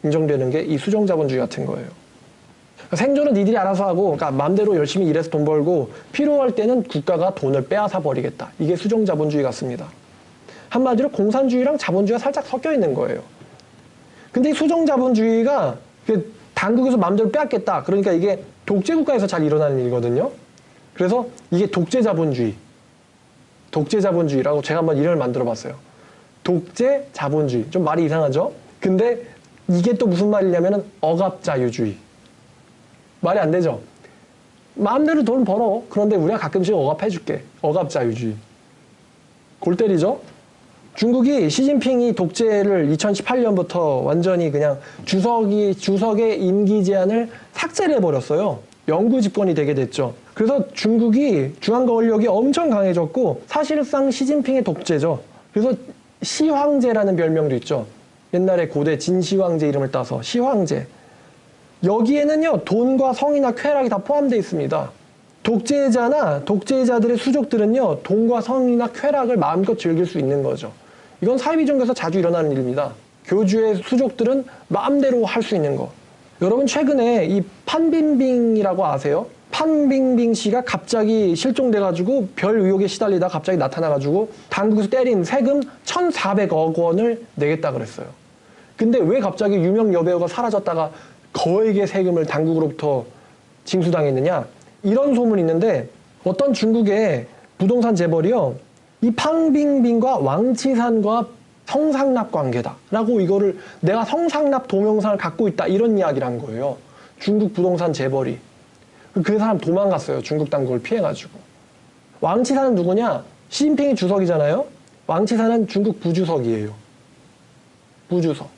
A: 인정되는 게 이 수정자본주의 같은 거예요. 그러니까 생존은 니들이 알아서 하고 그러니까 마음대로 열심히 일해서 돈 벌고 필요할 때는 국가가 돈을 빼앗아 버리겠다. 이게 수정자본주의 같습니다. 한마디로 공산주의랑 자본주의가 살짝 섞여 있는 거예요. 근데 이 수정자본주의가 당국에서 마음대로 빼앗겠다. 그러니까 이게 독재국가에서 잘 일어나는 일이거든요. 그래서 이게 독재자본주의라고 제가 한번 이름을 만들어 봤어요. 독재자본주의. 좀 말이 이상하죠? 근데 이게 또 무슨 말이냐면은 억압자유주의. 말이 안 되죠? 마음대로 돈 벌어. 그런데 우리가 가끔씩 억압해줄게. 억압자유주의. 골 때리죠? 중국이 시진핑이 독재를 2018년부터 완전히 그냥 주석의 임기 제한을 삭제를 해버렸어요. 영구 집권이 되게 됐죠. 그래서 중국이 중앙 권력이 엄청 강해졌고 사실상 시진핑의 독재죠. 그래서 시황제라는 별명도 있죠. 옛날에 고대 진시황제 이름을 따서 시황제. 여기에는요 돈과 성이나 쾌락이 다 포함되어 있습니다. 독재자나 독재자들의 수족들은요 돈과 성이나 쾌락을 마음껏 즐길 수 있는 거죠. 이건 사회비정교에서 자주 일어나는 일입니다. 교주의 수족들은 마음대로 할 수 있는 거. 여러분 최근에 이 판빙빙이라고 아세요? 판빙빙 씨가 갑자기 실종돼가지고 별 의혹에 시달리다 갑자기 나타나가지고 당국에서 때린 세금 1,400억 원을 내겠다 그랬어요. 근데 왜 갑자기 유명 여배우가 사라졌다가 거액의 세금을 당국으로부터 징수당했느냐? 이런 소문이 있는데 어떤 중국의 부동산 재벌이요. 이 팡빙빙과 왕치산과 성상납 관계다라고 이거를 내가 성상납 동영상을 갖고 있다 이런 이야기를 한 거예요. 중국 부동산 재벌이. 그 사람 도망갔어요. 중국 당국을 피해가지고. 왕치산은 누구냐? 시진핑이 주석이잖아요. 왕치산은 중국 부주석이에요. 부주석.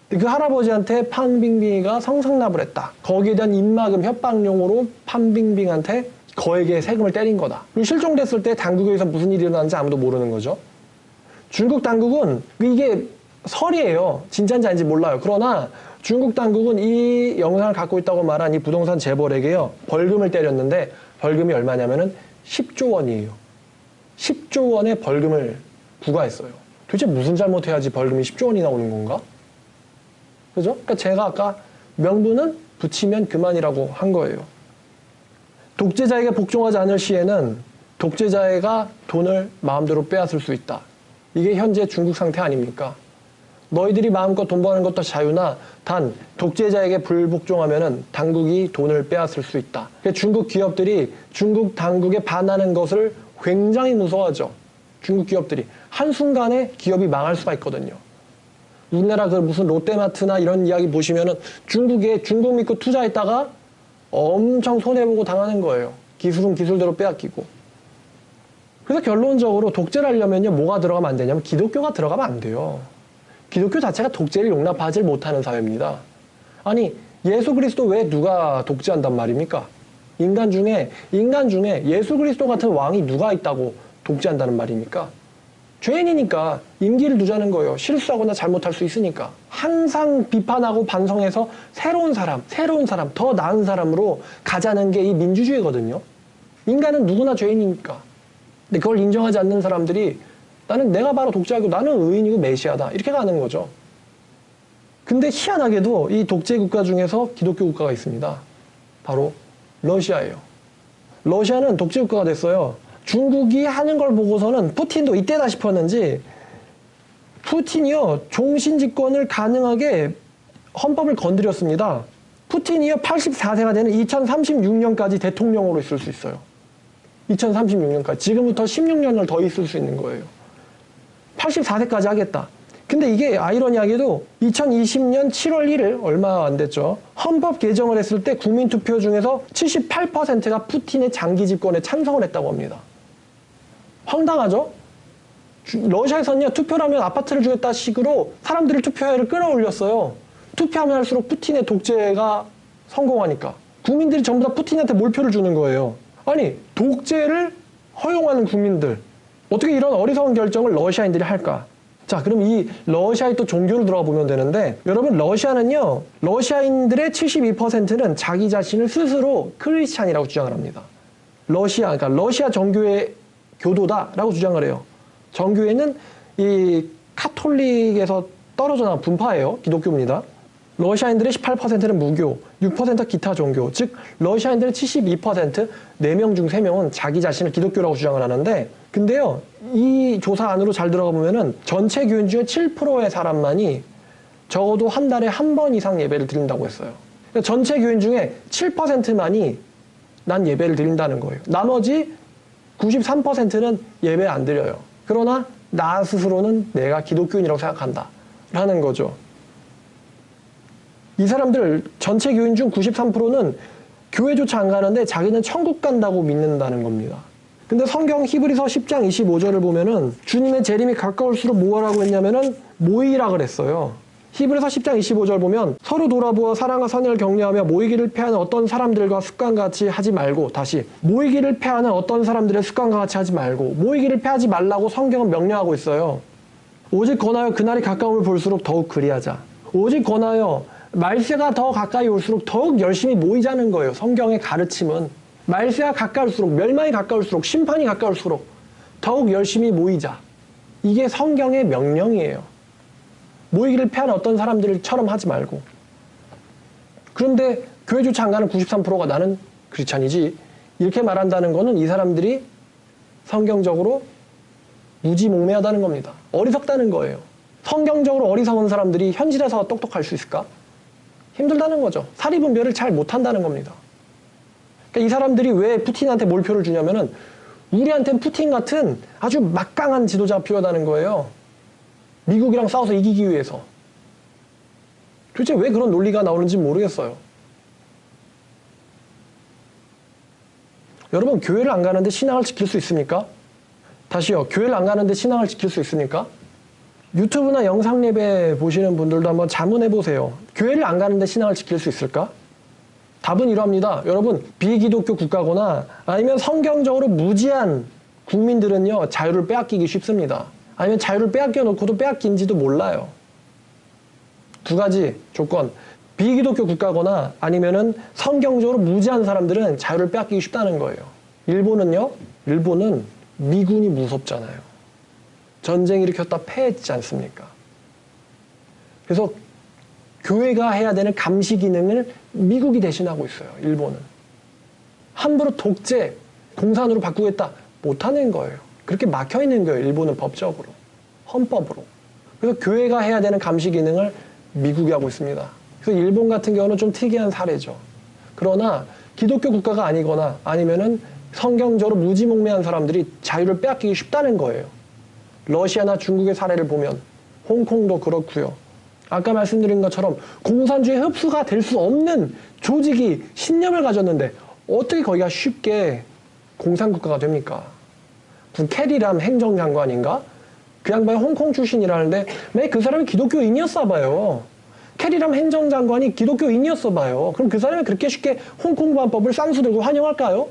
A: 그 할아버지한테 팡빙빙이가 성상납을 했다. 거기에 대한 입막음 협박용으로 팡빙빙한테 거액의 세금을 때린 거다. 그리고 실종됐을 때 당국에서 무슨 일이 일어났는지 아무도 모르는 거죠. 중국 당국은 이게 설이에요. 진짜인지 아닌지 몰라요. 그러나 중국 당국은 이 영상을 갖고 있다고 말한 이 부동산 재벌에게요. 벌금을 때렸는데 벌금이 얼마냐면은 10조 원이에요. 10조 원의 벌금을 부과했어요. 도대체 무슨 잘못해야지 벌금이 10조 원이 나오는 건가? 그죠? 그러니까 제가 아까 명분은 붙이면 그만이라고 한 거예요. 독재자에게 복종하지 않을 시에는 독재자가 돈을 마음대로 빼앗을 수 있다. 이게 현재 중국 상태 아닙니까? 너희들이 마음껏 돈 버는 것도 자유나 단 독재자에게 불복종하면 당국이 돈을 빼앗을 수 있다. 중국 기업들이 중국 당국에 반하는 것을 굉장히 무서워하죠. 중국 기업들이. 한순간에 기업이 망할 수가 있거든요. 우리나라 그 무슨 롯데마트나 이런 이야기 보시면은 중국에 중국 믿고 투자했다가 엄청 손해보고 당하는 거예요. 기술은 기술대로 빼앗기고. 그래서 결론적으로 독재를 하려면요, 뭐가 들어가면 안 되냐면 기독교가 들어가면 안 돼요. 기독교 자체가 독재를 용납하지 못하는 사회입니다. 아니, 예수 그리스도 왜 누가 독재한단 말입니까? 인간 중에 예수 그리스도 같은 왕이 누가 있다고 독재한다는 말입니까? 죄인이니까 임기를 두자는 거예요. 실수하거나 잘못할 수 있으니까. 항상 비판하고 반성해서 새로운 사람, 더 나은 사람으로 가자는 게 이 민주주의거든요. 인간은 누구나 죄인이니까. 근데 그걸 인정하지 않는 사람들이 나는 내가 바로 독재하고 나는 의인이고 메시아다. 이렇게 가는 거죠. 근데 희한하게도 이 독재 국가 중에서 기독교 국가가 있습니다. 바로 러시아예요. 러시아는 독재 국가가 됐어요. 중국이 하는 걸 보고서는 푸틴도 이때다 싶었는지 푸틴이요, 종신집권을 가능하게 헌법을 건드렸습니다. 푸틴이요, 84세가 되는 2036년까지 대통령으로 있을 수 있어요. 2036년까지. 지금부터 16년을 더 있을 수 있는 거예요. 84세까지 하겠다. 근데 이게 아이러니하게도 2020년 7월 1일, 얼마 안 됐죠. 헌법 개정을 했을 때 국민투표 중에서 78%가 푸틴의 장기 집권에 찬성을 했다고 합니다. 황당하죠? 러시아에서는요, 투표를 하면 아파트를 주겠다 식으로 사람들이 투표율을 끌어올렸어요. 투표하면 할수록 푸틴의 독재가 성공하니까. 국민들이 전부 다 푸틴한테 몰표를 주는 거예요. 아니, 독재를 허용하는 국민들. 어떻게 이런 어리석은 결정을 러시아인들이 할까? 자, 그럼 이 러시아의 또 종교를 들어가 보면 되는데, 여러분, 러시아는요, 러시아인들의 72%는 자기 자신을 스스로 크리스찬이라고 주장을 합니다. 그러니까 러시아 정교의 교도다라고 주장을 해요. 정교회는 이 카톨릭에서 떨어져 나온 분파예요. 기독교입니다. 러시아인들의 18%는 무교, 6% 기타 종교, 즉 러시아인들의 72%, 4명 중 3명은 자기 자신을 기독교라고 주장을 하는데, 근데요, 이 조사 안으로 잘 들어가 보면은 전체 교인 중에 7%의 사람만이 적어도 한 달에 한 번 이상 예배를 드린다고 했어요. 그러니까 전체 교인 중에 7%만이 난 예배를 드린다는 거예요. 나머지 93%는 예배 안 드려요. 그러나 나 스스로는 내가 기독교인이라고 생각한다 라는 거죠. 이 사람들 전체 교인 중 93%는 교회조차 안 가는데 자기는 천국 간다고 믿는다는 겁니다. 근데 성경 히브리서 10장 25절을 보면은 주님의 재림이 가까울수록 뭐라고 했냐면은 모이라 그랬어요. 히브리서 10장 25절 보면 서로 돌아보아 사랑과 선을 격려하며 모이기를 패하는 어떤 사람들과 습관과 같이 하지 말고, 다시 모이기를 패하는 어떤 사람들의 습관과 같이 하지 말고, 모이기를 패하지 말라고 성경은 명령하고 있어요. 오직 권하여 그날이 가까움을 볼수록 더욱 그리하자. 오직 권하여 말세가 더 가까이 올수록 더욱 열심히 모이자는 거예요. 성경의 가르침은 말세가 가까울수록, 멸망이 가까울수록, 심판이 가까울수록 더욱 열심히 모이자. 이게 성경의 명령이에요. 모이기를 패하는 어떤 사람들처럼 하지 말고. 그런데 교회조차 안 가는 93%가 나는 크리스찬이지, 이렇게 말한다는 거는 이 사람들이 성경적으로 무지몽매하다는 겁니다. 어리석다는 거예요. 성경적으로 어리석은 사람들이 현실에서 똑똑할 수 있을까? 힘들다는 거죠. 사리분별을 잘 못한다는 겁니다. 그러니까 이 사람들이 왜 푸틴한테 몰표를 주냐면은 우리한테는 푸틴 같은 아주 막강한 지도자가 필요하다는 거예요. 미국이랑 싸워서 이기기 위해서. 도대체 왜 그런 논리가 나오는지 모르겠어요. 여러분, 교회를 안 가는데 신앙을 지킬 수 있습니까? 다시요. 교회를 안 가는데 신앙을 지킬 수 있습니까? 유튜브나 영상 예배 보시는 분들도 한번 자문해 보세요. 교회를 안 가는데 신앙을 지킬 수 있을까? 답은 이러합니다. 여러분, 비기독교 국가거나 아니면 성경적으로 무지한 국민들은요, 자유를 빼앗기기 쉽습니다. 아니면 자유를 빼앗겨 놓고도 빼앗긴지도 몰라요. 두 가지 조건. 비기독교 국가거나 아니면은 성경적으로 무지한 사람들은 자유를 빼앗기기 쉽다는 거예요. 일본은요? 일본은 미군이 무섭잖아요. 전쟁 일으켰다 패했지 않습니까? 그래서 교회가 해야 되는 감시 기능을 미국이 대신하고 있어요. 일본은. 함부로 독재, 공산으로 바꾸겠다 못하는 거예요. 그렇게 막혀있는 거예요. 일본은 법적으로. 헌법으로. 그래서 교회가 해야 되는 감시 기능을 미국이 하고 있습니다. 그래서 일본 같은 경우는 좀 특이한 사례죠. 그러나 기독교 국가가 아니거나 아니면은 성경적으로 무지몽매한 사람들이 자유를 빼앗기기 쉽다는 거예요. 러시아나 중국의 사례를 보면 홍콩도 그렇고요. 아까 말씀드린 것처럼 공산주의 흡수가 될 수 없는 조직이 신념을 가졌는데 어떻게 거기가 쉽게 공산국가가 됩니까? 무슨 캐리람 행정장관인가? 그 양반이 홍콩 출신이라는데 매 그 사람이 기독교인이었어 봐요. 캐리람 행정장관이 기독교인이었어 봐요. 그럼 그 사람이 그렇게 쉽게 홍콩 보안법을 쌍수 들고 환영할까요?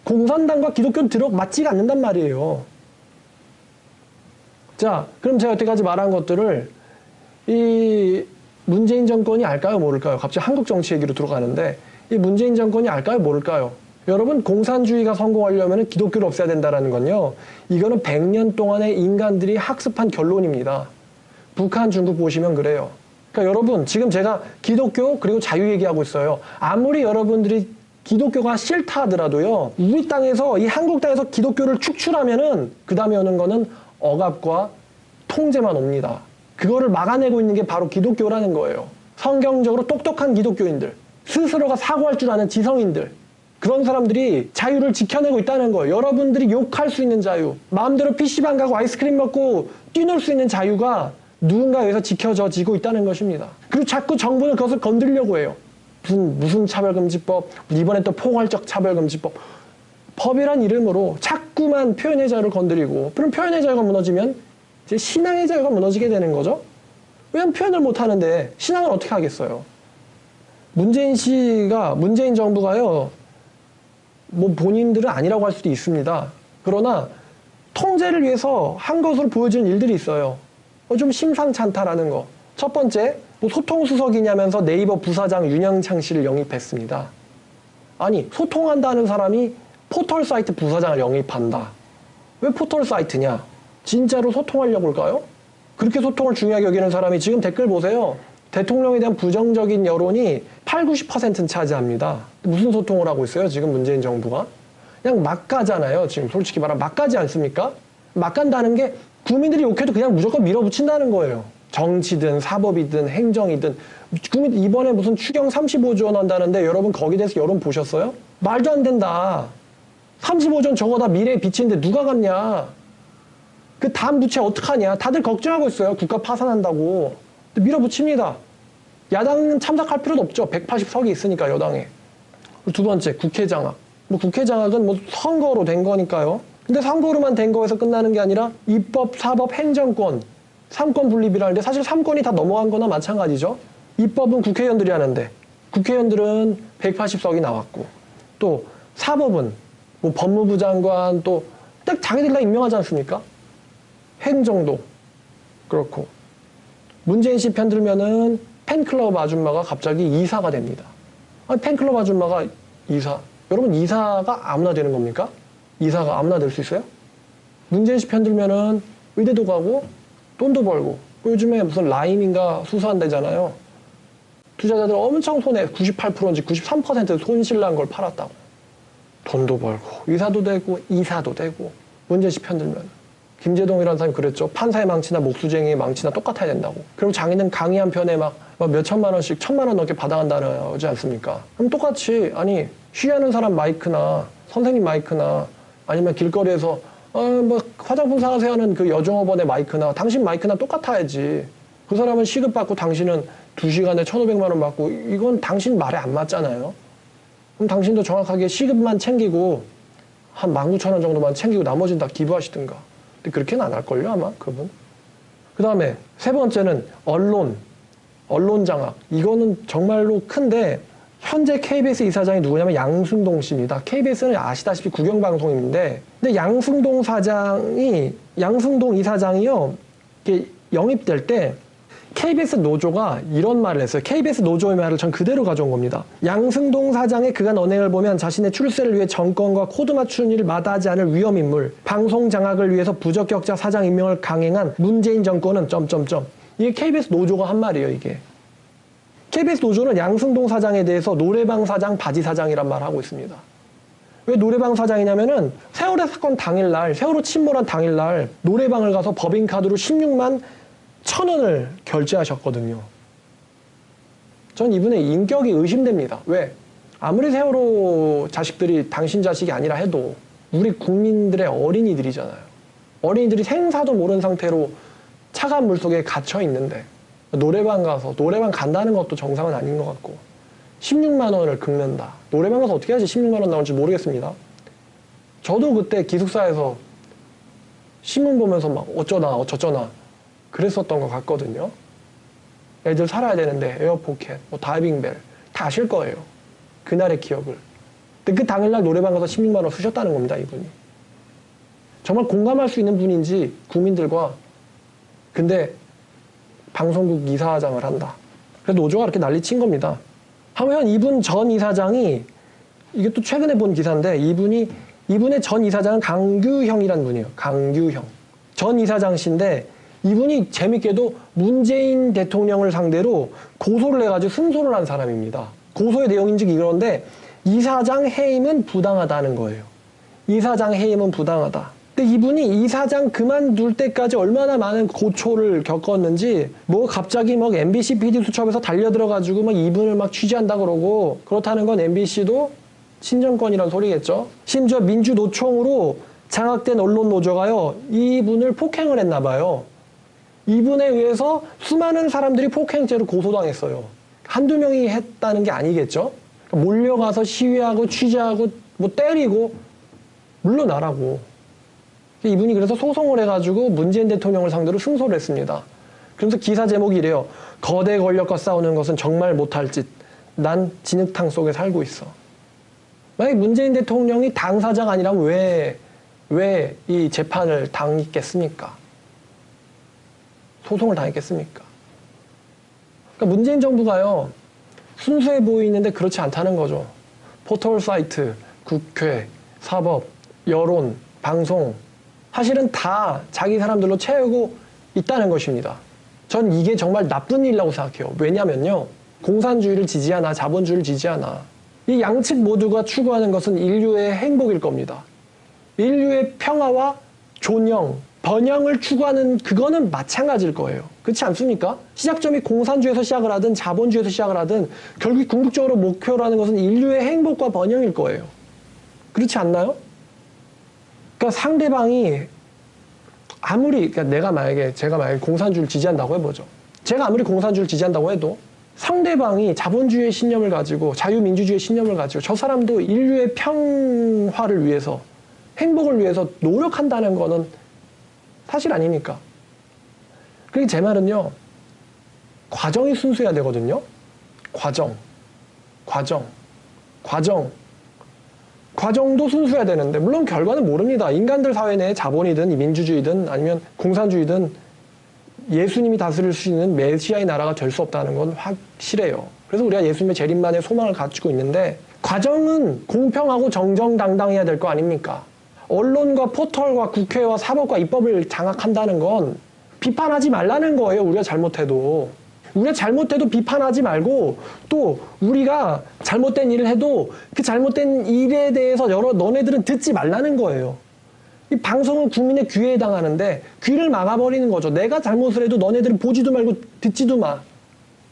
A: 공산당과 기독교는 맞지가 않는단 말이에요. 자, 그럼 제가 여태까지 말한 것들을 이 문재인 정권이 알까요? 모를까요? 갑자기 한국 정치 얘기로 들어가는데 이 문재인 정권이 알까요? 모를까요? 여러분, 공산주의가 성공하려면 기독교를 없애야 된다는 건요. 이거는 100년 동안의 인간들이 학습한 결론입니다. 북한, 중국 보시면 그래요. 그러니까 여러분, 지금 제가 기독교 그리고 자유 얘기하고 있어요. 아무리 여러분들이 기독교가 싫다 하더라도요. 우리 땅에서, 이 한국 땅에서 기독교를 축출하면은 그 다음에 오는 거는 억압과 통제만 옵니다. 그거를 막아내고 있는 게 바로 기독교라는 거예요. 성경적으로 똑똑한 기독교인들, 스스로가 사고할 줄 아는 지성인들, 그런 사람들이 자유를 지켜내고 있다는 거예요. 여러분들이 욕할 수 있는 자유, 마음대로 PC방 가고 아이스크림 먹고 뛰놀 수 있는 자유가 누군가에 의해서 지켜지고 있다는 것입니다. 그리고 자꾸 정부는 그것을 건드리려고 해요. 무슨 차별금지법, 이번에 또 포괄적 차별금지법. 법이란 이름으로 자꾸만 표현의 자유를 건드리고, 그럼 표현의 자유가 무너지면 이제 신앙의 자유가 무너지게 되는 거죠. 왜냐면 표현을 못 하는데 신앙을 어떻게 하겠어요? 문재인 정부가요, 뭐 본인들은 아니라고 할 수도 있습니다. 그러나 통제를 위해서 한 것으로 보여지는 일들이 있어요. 좀 심상찮다라는 거. 첫 번째, 뭐 소통수석이냐면서 네이버 부사장 윤영창 씨를 영입했습니다. 아니, 소통한다는 사람이 포털 사이트 부사장을 영입한다. 왜 포털 사이트냐? 진짜로 소통하려고 할까요? 그렇게 소통을 중요하게 여기는 사람이 지금 댓글 보세요. 대통령에 대한 부정적인 여론이 80~90%는 차지합니다. 무슨 소통을 하고 있어요? 지금 문재인 정부가? 그냥 막 가잖아요. 지금 솔직히 말하면 막 가지 않습니까? 막 간다는 게 국민들이 욕해도 그냥 무조건 밀어붙인다는 거예요. 정치든 사법이든 행정이든. 국민 이번에 무슨 추경 35조 원 한다는데 여러분 거기에 대해서 여론 보셨어요? 말도 안 된다. 35조 원 저거 다 미래의 빛인데 누가 갔냐? 그 다음 부채 어떡하냐? 다들 걱정하고 있어요. 국가 파산한다고. 밀어붙입니다. 야당은 참석할 필요도 없죠. 180석이 있으니까 여당에. 두 번째, 국회 장악. 뭐 국회 장악은 뭐 선거로 된 거니까요. 근데 선거로만 된 거에서 끝나는 게 아니라 입법, 사법, 행정권, 삼권 분립이라는데 사실 삼권이 다 넘어간 거나 마찬가지죠. 입법은 국회의원들이 하는데 국회의원들은 180석이 나왔고, 또 사법은 뭐 법무부 장관 또 딱 자기들 다 임명하지 않습니까? 행정도 그렇고. 문재인 씨 편 들면은 팬클럽 아줌마가 갑자기 이사가 됩니다. 아니, 팬클럽 아줌마가 이사. 여러분, 이사가 아무나 되는 겁니까? 이사가 아무나 될 수 있어요? 문재인 씨 편 들면은 의대도 가고 돈도 벌고, 요즘에 무슨 라임인가 수수한대잖아요. 투자자들 엄청 손해, 98%인지 93% 손실 난 걸 팔았다고. 돈도 벌고 의사도 되고 이사도 되고. 문재인 씨 편 들면 김재동이라는 사람이 그랬죠. 판사의 망치나 목수쟁이의 망치나 똑같아야 된다고. 그리고 자기는 강의 한 편에 막 몇천만 원씩 1000만 원 넘게 받아간다지 않습니까? 그럼 똑같이, 아니, 쉬하는 사람 마이크나 선생님 마이크나 아니면 길거리에서 뭐 화장품 사가세요 하는 그 여종업원의 마이크나 당신 마이크나 똑같아야지. 그 사람은 시급받고 당신은 2시간에 1,500만 원 받고, 이건 당신 말에 안 맞잖아요. 그럼 당신도 정확하게 시급만 챙기고 한 19,000원 정도만 챙기고 나머지는 다 기부하시든가. 근데 그렇게는 안 할걸요, 아마 그분. 그 다음에 세 번째는 언론 장악. 이거는 정말로 큰데, 현재 KBS 이사장이 누구냐면 양승동 씨입니다. KBS는 아시다시피 국영방송인데, 근데 양승동 이사장이요, 이렇게 영입될 때 KBS 노조가 이런 말을 했어요. KBS 노조의 말을 전 그대로 가져온 겁니다. 양승동 사장의 그간 언행을 보면 자신의 출세를 위해 정권과 코드 맞추는 일을 마다하지 않을 위험인물, 방송 장악을 위해서 부적격자 사장 임명을 강행한 문재인 정권은 이게 KBS 노조가 한 말이에요, 이게. KBS 노조는 양승동 사장에 대해서 노래방 사장, 바지 사장이란 말을 하고 있습니다. 왜 노래방 사장이냐면은 세월호 사건 당일날, 세월호 침몰한 당일날 노래방을 가서 법인카드로 16만 1,000원을 결제하셨거든요. 전 이분의 인격이 의심됩니다. 왜? 아무리 세월호 자식들이 당신 자식이 아니라 해도 우리 국민들의 어린이들이잖아요. 어린이들이 생사도 모르는 상태로 차가운 물속에 갇혀 있는데 노래방 가서 노래방 간다는 것도 정상은 아닌 것 같고 16만 원을 긁는다. 노래방 가서 어떻게 하지 16만 원 나올지 모르겠습니다. 저도 그때 기숙사에서 신문 보면서 막 어쩌나 어쩌쩌나 그랬었던 것 같거든요. 애들 살아야 되는데 에어포켓, 뭐 다이빙벨 다 아실 거예요. 그날의 기억을. 근데 그 당일날 노래방 가서 16만 원 쓰셨다는 겁니다. 이분이. 정말 공감할 수 있는 분인지 국민들과. 근데 방송국 이사장을 한다. 그래서 노조가 그렇게 난리친 겁니다. 하면 이분 전 이사장이 이게 또 최근에 본 기사인데 이분의 전 이사장은 강규형이라는 분이에요. 강규형. 전 이사장씨인데 이분이 재밌게도 문재인 대통령을 상대로 고소를 해가지고 승소를 한 사람입니다. 고소의 내용인지 그런데 이사장 해임은 부당하다는 거예요. 이사장 해임은 부당하다. 근데 이분이 이사장 그만둘 때까지 얼마나 많은 고초를 겪었는지 뭐 갑자기 막 MBC PD 수첩에서 달려들어가지고 막 이분을 막 취재한다 그러고 그렇다는 건 MBC도 친정권이란 소리겠죠. 심지어 민주노총으로 장악된 언론 노조가요 이분을 폭행을 했나 봐요. 이분에 의해서 수많은 사람들이 폭행죄로 고소당했어요. 한두 명이 했다는 게 아니겠죠. 몰려가서 시위하고 취재하고 뭐 때리고 물러나라고. 이분이 그래서 소송을 해가지고 문재인 대통령을 상대로 승소를 했습니다. 그래서 기사 제목이 이래요. 거대 권력과 싸우는 것은 정말 못할 짓. 난 진흙탕 속에 살고 있어. 만약에 문재인 대통령이 당사자가 아니라면 왜 이 재판을 당했겠습니까? 소송을 당했겠습니까? 그러니까 문재인 정부가요. 순수해 보이는데 그렇지 않다는 거죠. 포털 사이트, 국회, 사법, 여론, 방송 사실은 다 자기 사람들로 채우고 있다는 것입니다. 전 이게 정말 나쁜 일이라고 생각해요. 왜냐면요. 공산주의를 지지하나 자본주의를 지지하나 이 양측 모두가 추구하는 것은 인류의 행복일 겁니다. 인류의 평화와 존영, 번영을 추구하는 그거는 마찬가지일 거예요. 그렇지 않습니까? 시작점이 공산주의에서 시작을 하든 자본주의에서 시작을 하든 결국 궁극적으로 목표로 하는 것은 인류의 행복과 번영일 거예요. 그렇지 않나요? 그러니까 상대방이 아무리 제가 만약에 공산주의를 지지한다고 해보죠. 제가 아무리 공산주의를 지지한다고 해도 상대방이 자본주의의 신념을 가지고 자유민주주의의 신념을 가지고 저 사람도 인류의 평화를 위해서 행복을 위해서 노력한다는 거는 사실 아닙니까? 그리고 제 말은요. 과정이 순수해야 되거든요. 과정도 순수해야 되는데 물론 결과는 모릅니다. 인간들 사회 내에 자본이든 민주주의든 아니면 공산주의든 예수님이 다스릴 수 있는 메시아의 나라가 될 수 없다는 건 확실해요. 그래서 우리가 예수님의 재림만의 소망을 가지고 있는데 과정은 공평하고 정정당당해야 될 거 아닙니까? 언론과 포털과 국회와 사법과 입법을 장악한다는 건 비판하지 말라는 거예요. 우리가 잘못해도. 우리가 잘못해도 비판하지 말고 또 우리가 잘못된 일을 해도 그 잘못된 일에 대해서 너네들은 듣지 말라는 거예요. 이 방송은 국민의 귀에 해당하는데 귀를 막아버리는 거죠. 내가 잘못을 해도 너네들은 보지도 말고 듣지도 마.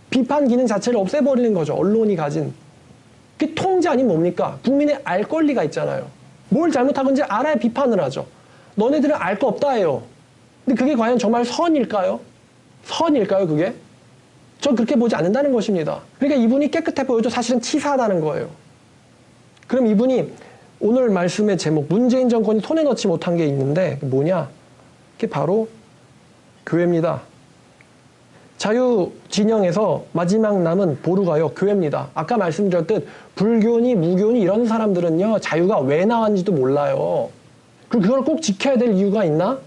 A: 비판 기능 자체를 없애버리는 거죠. 언론이 가진. 그게 통제 아닌 뭡니까? 국민의 알 권리가 있잖아요. 뭘 잘못하건지 알아야 비판을 하죠. 너네들은 알 거 없다 해요. 근데 그게 과연 정말 선일까요? 선일까요, 그게? 전 그렇게 보지 않는다는 것입니다. 그러니까 이분이 깨끗해 보여도 사실은 치사하다는 거예요. 그럼 이분이 오늘 말씀의 제목, 문재인 정권이 손에 넣지 못한 게 있는데 뭐냐? 그게 바로 교회입니다. 자유 진영에서 마지막 남은 보루가요, 교회입니다. 아까 말씀드렸듯 불교니 무교니 이런 사람들은요, 자유가 왜 나왔는지도 몰라요. 그리고 그걸 꼭 지켜야 될 이유가 있나?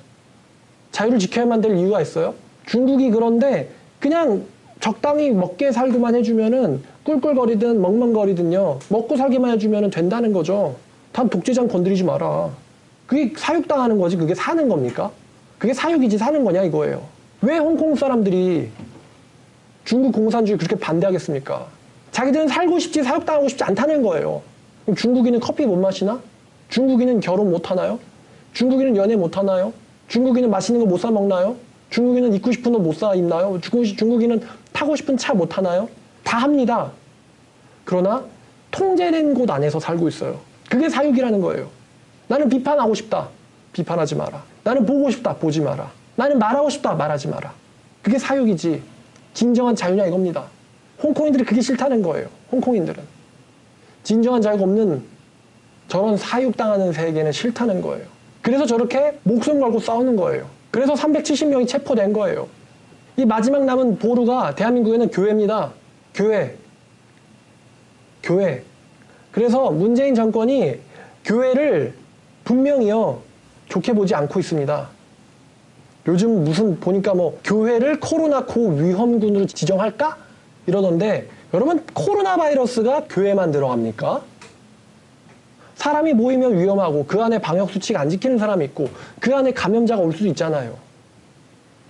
A: 자유를 지켜야만 될 이유가 있어요? 중국이 그런데 그냥 적당히 먹게 살기만 해주면은 꿀꿀거리든 멍멍거리든요, 먹고 살기만 해주면은 된다는 거죠. 단 독재자는 건드리지 마라. 그게 사육당하는 거지 그게 사는 겁니까? 그게 사육이지 사는 거냐 이거예요. 왜 홍콩 사람들이 중국 공산주의 그렇게 반대하겠습니까? 자기들은 살고 싶지 사육당하고 싶지 않다는 거예요. 그럼 중국인은 커피 못 마시나? 중국인은 결혼 못 하나요? 중국인은 연애 못 하나요? 중국인은 맛있는 거 못 사 먹나요? 중국인은 입고 싶은 옷 못 사 입나요? 중국인은 타고 싶은 차 못 타나요? 다 합니다. 그러나 통제된 곳 안에서 살고 있어요. 그게 사육이라는 거예요. 나는 비판하고 싶다. 비판하지 마라. 나는 보고 싶다. 보지 마라. 나는 말하고 싶다. 말하지 마라. 그게 사육이지. 진정한 자유냐 이겁니다. 홍콩인들이 그게 싫다는 거예요. 홍콩인들은. 진정한 자유가 없는 저런 사육당하는 세계는 싫다는 거예요. 그래서 저렇게 목숨 걸고 싸우는 거예요. 그래서 370명이 체포된 거예요. 이 마지막 남은 보루가 대한민국에는 교회입니다. 교회. 그래서 문재인 정권이 교회를 분명히요 좋게 보지 않고 있습니다. 요즘 무슨 보니까 뭐 교회를 코로나 고위험군으로 지정할까? 이러던데 여러분 코로나 바이러스가 교회만 들어갑니까? 사람이 모이면 위험하고 그 안에 방역수칙 안 지키는 사람이 있고 그 안에 감염자가 올 수도 있잖아요.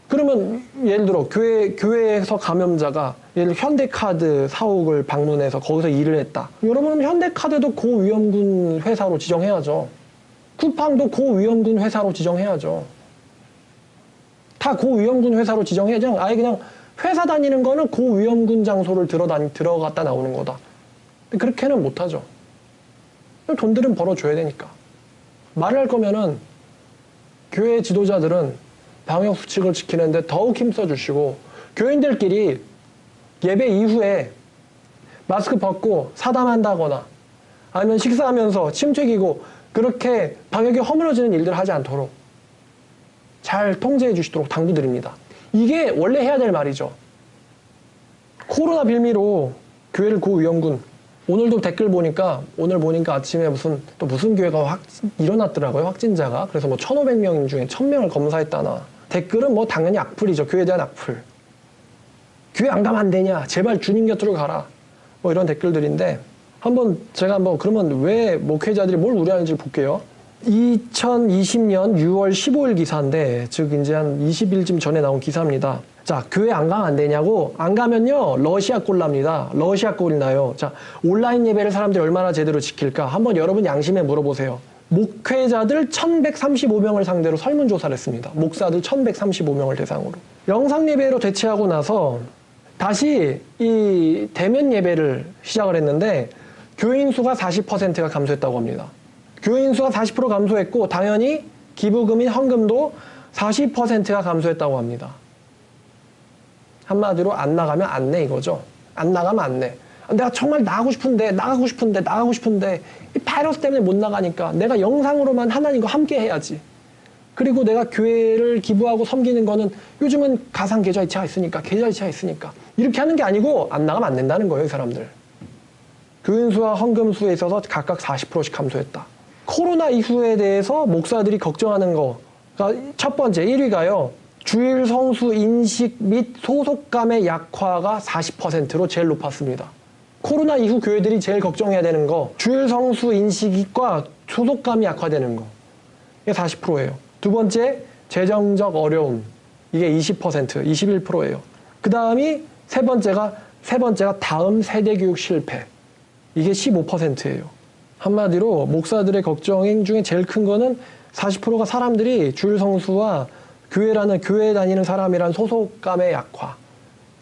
A: 그러면 예를 들어 교회에서 감염자가 예를 들어 현대카드 사옥을 방문해서 거기서 일을 했다. 여러분 현대카드도 고위험군 회사로 지정해야죠. 쿠팡도 고위험군 회사로 지정해야죠. 다 고위험군 회사로 지정해야죠. 아예 그냥 회사 다니는 거는 고위험군 장소를 들어갔다 나오는 거다. 근데 그렇게는 못하죠. 돈들은 벌어줘야 되니까. 말을 할 거면은 교회 지도자들은 방역 수칙을 지키는데 더욱 힘써주시고 교인들끼리 예배 이후에 마스크 벗고 사담한다거나 아니면 식사하면서 침 튀기고 그렇게 방역이 허물어지는 일들을 하지 않도록 잘 통제해 주시도록 당부드립니다. 이게 원래 해야 될 말이죠. 코로나 빌미로 교회를 고위험군. 오늘도 댓글 보니까 아침에 무슨 교회가 일어났더라고요. 확진자가. 그래서 뭐 1,500명 중에 1,000명을 검사했다나. 댓글은 뭐 당연히 악플이죠. 교회에 대한 악플. 교회 안 가면 안 되냐? 제발 주님 곁으로 가라. 뭐 이런 댓글들인데 제가 그러면 왜 목회자들이 뭘 우려하는지 볼게요. 2020년 6월 15일 기사인데 즉 이제 한 20일쯤 전에 나온 기사입니다. 자, 교회 안 가면 안 되냐고? 안 가면요 러시아 꼴 납니다. 러시아 꼴이 나요. 자, 온라인 예배를 사람들이 얼마나 제대로 지킬까? 한번 여러분 양심에 물어보세요. 목회자들 1135명을 상대로 설문조사를 했습니다. 목사들 1135명을 대상으로. 영상 예배로 대체하고 나서 다시 이 대면 예배를 시작을 했는데 교인 수가 40%가 감소했다고 합니다. 교인 수가 40% 감소했고 당연히 기부금인 헌금도 40%가 감소했다고 합니다. 한마디로 안 나가면 안 내 이거죠. 안 나가면 안 내. 내가 정말 나가고 싶은데 이 바이러스 때문에 못 나가니까 내가 영상으로만 하나님과 함께 해야지. 그리고 내가 교회를 기부하고 섬기는 거는 요즘은 가상 계좌이체가 있으니까 이렇게 하는 게 아니고 안 나가면 안 된다는 거예요. 이 사람들. 교인 수와 헌금 수에 있어서 각각 40%씩 감소했다. 코로나 이후에 대해서 목사들이 걱정하는 거가 첫 번째 1위가요. 주일 성수 인식 및 소속감의 약화가 40%로 제일 높았습니다. 코로나 이후 교회들이 제일 걱정해야 되는 거 주일 성수 인식과 소속감이 약화되는 거 이게 40%예요. 두 번째 재정적 어려움 이게 20%, 21%예요. 그 다음이 세 번째가 다음 세대 교육 실패 이게 15%예요. 한마디로 목사들의 걱정 중에 제일 큰 거는 40%가 사람들이 주일 성수와 교회 다니는 사람이란 소속감의 약화,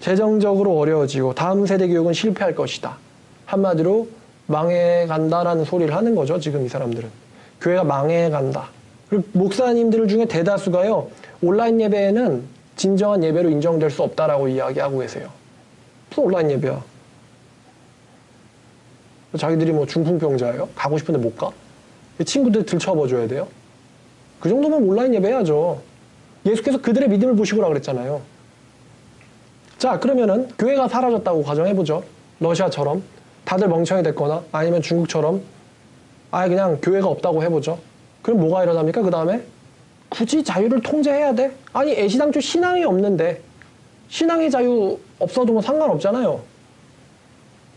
A: 재정적으로 어려워지고 다음 세대 교육은 실패할 것이다. 한마디로 망해간다라는 소리를 하는 거죠. 지금 이 사람들은. 교회가 망해간다. 그리고 목사님들 중에 대다수가요. 온라인 예배에는 진정한 예배로 인정될 수 없다라고 이야기하고 계세요. 무슨 온라인 예배야? 자기들이 뭐 중풍병자예요? 가고 싶은데 못 가? 친구들 들쳐버줘야 돼요? 그 정도면 온라인 예배 해야죠. 예수께서 그들의 믿음을 보시고라 그랬잖아요. 자, 그러면은 교회가 사라졌다고 가정해보죠. 러시아처럼 다들 멍청이 됐거나 아니면 중국처럼 아예 그냥 교회가 없다고 해보죠. 그럼 뭐가 일어납니까? 그 다음에 굳이 자유를 통제해야 돼? 아니 애시당초 신앙이 없는데 신앙의 자유 없어도 뭐 상관없잖아요.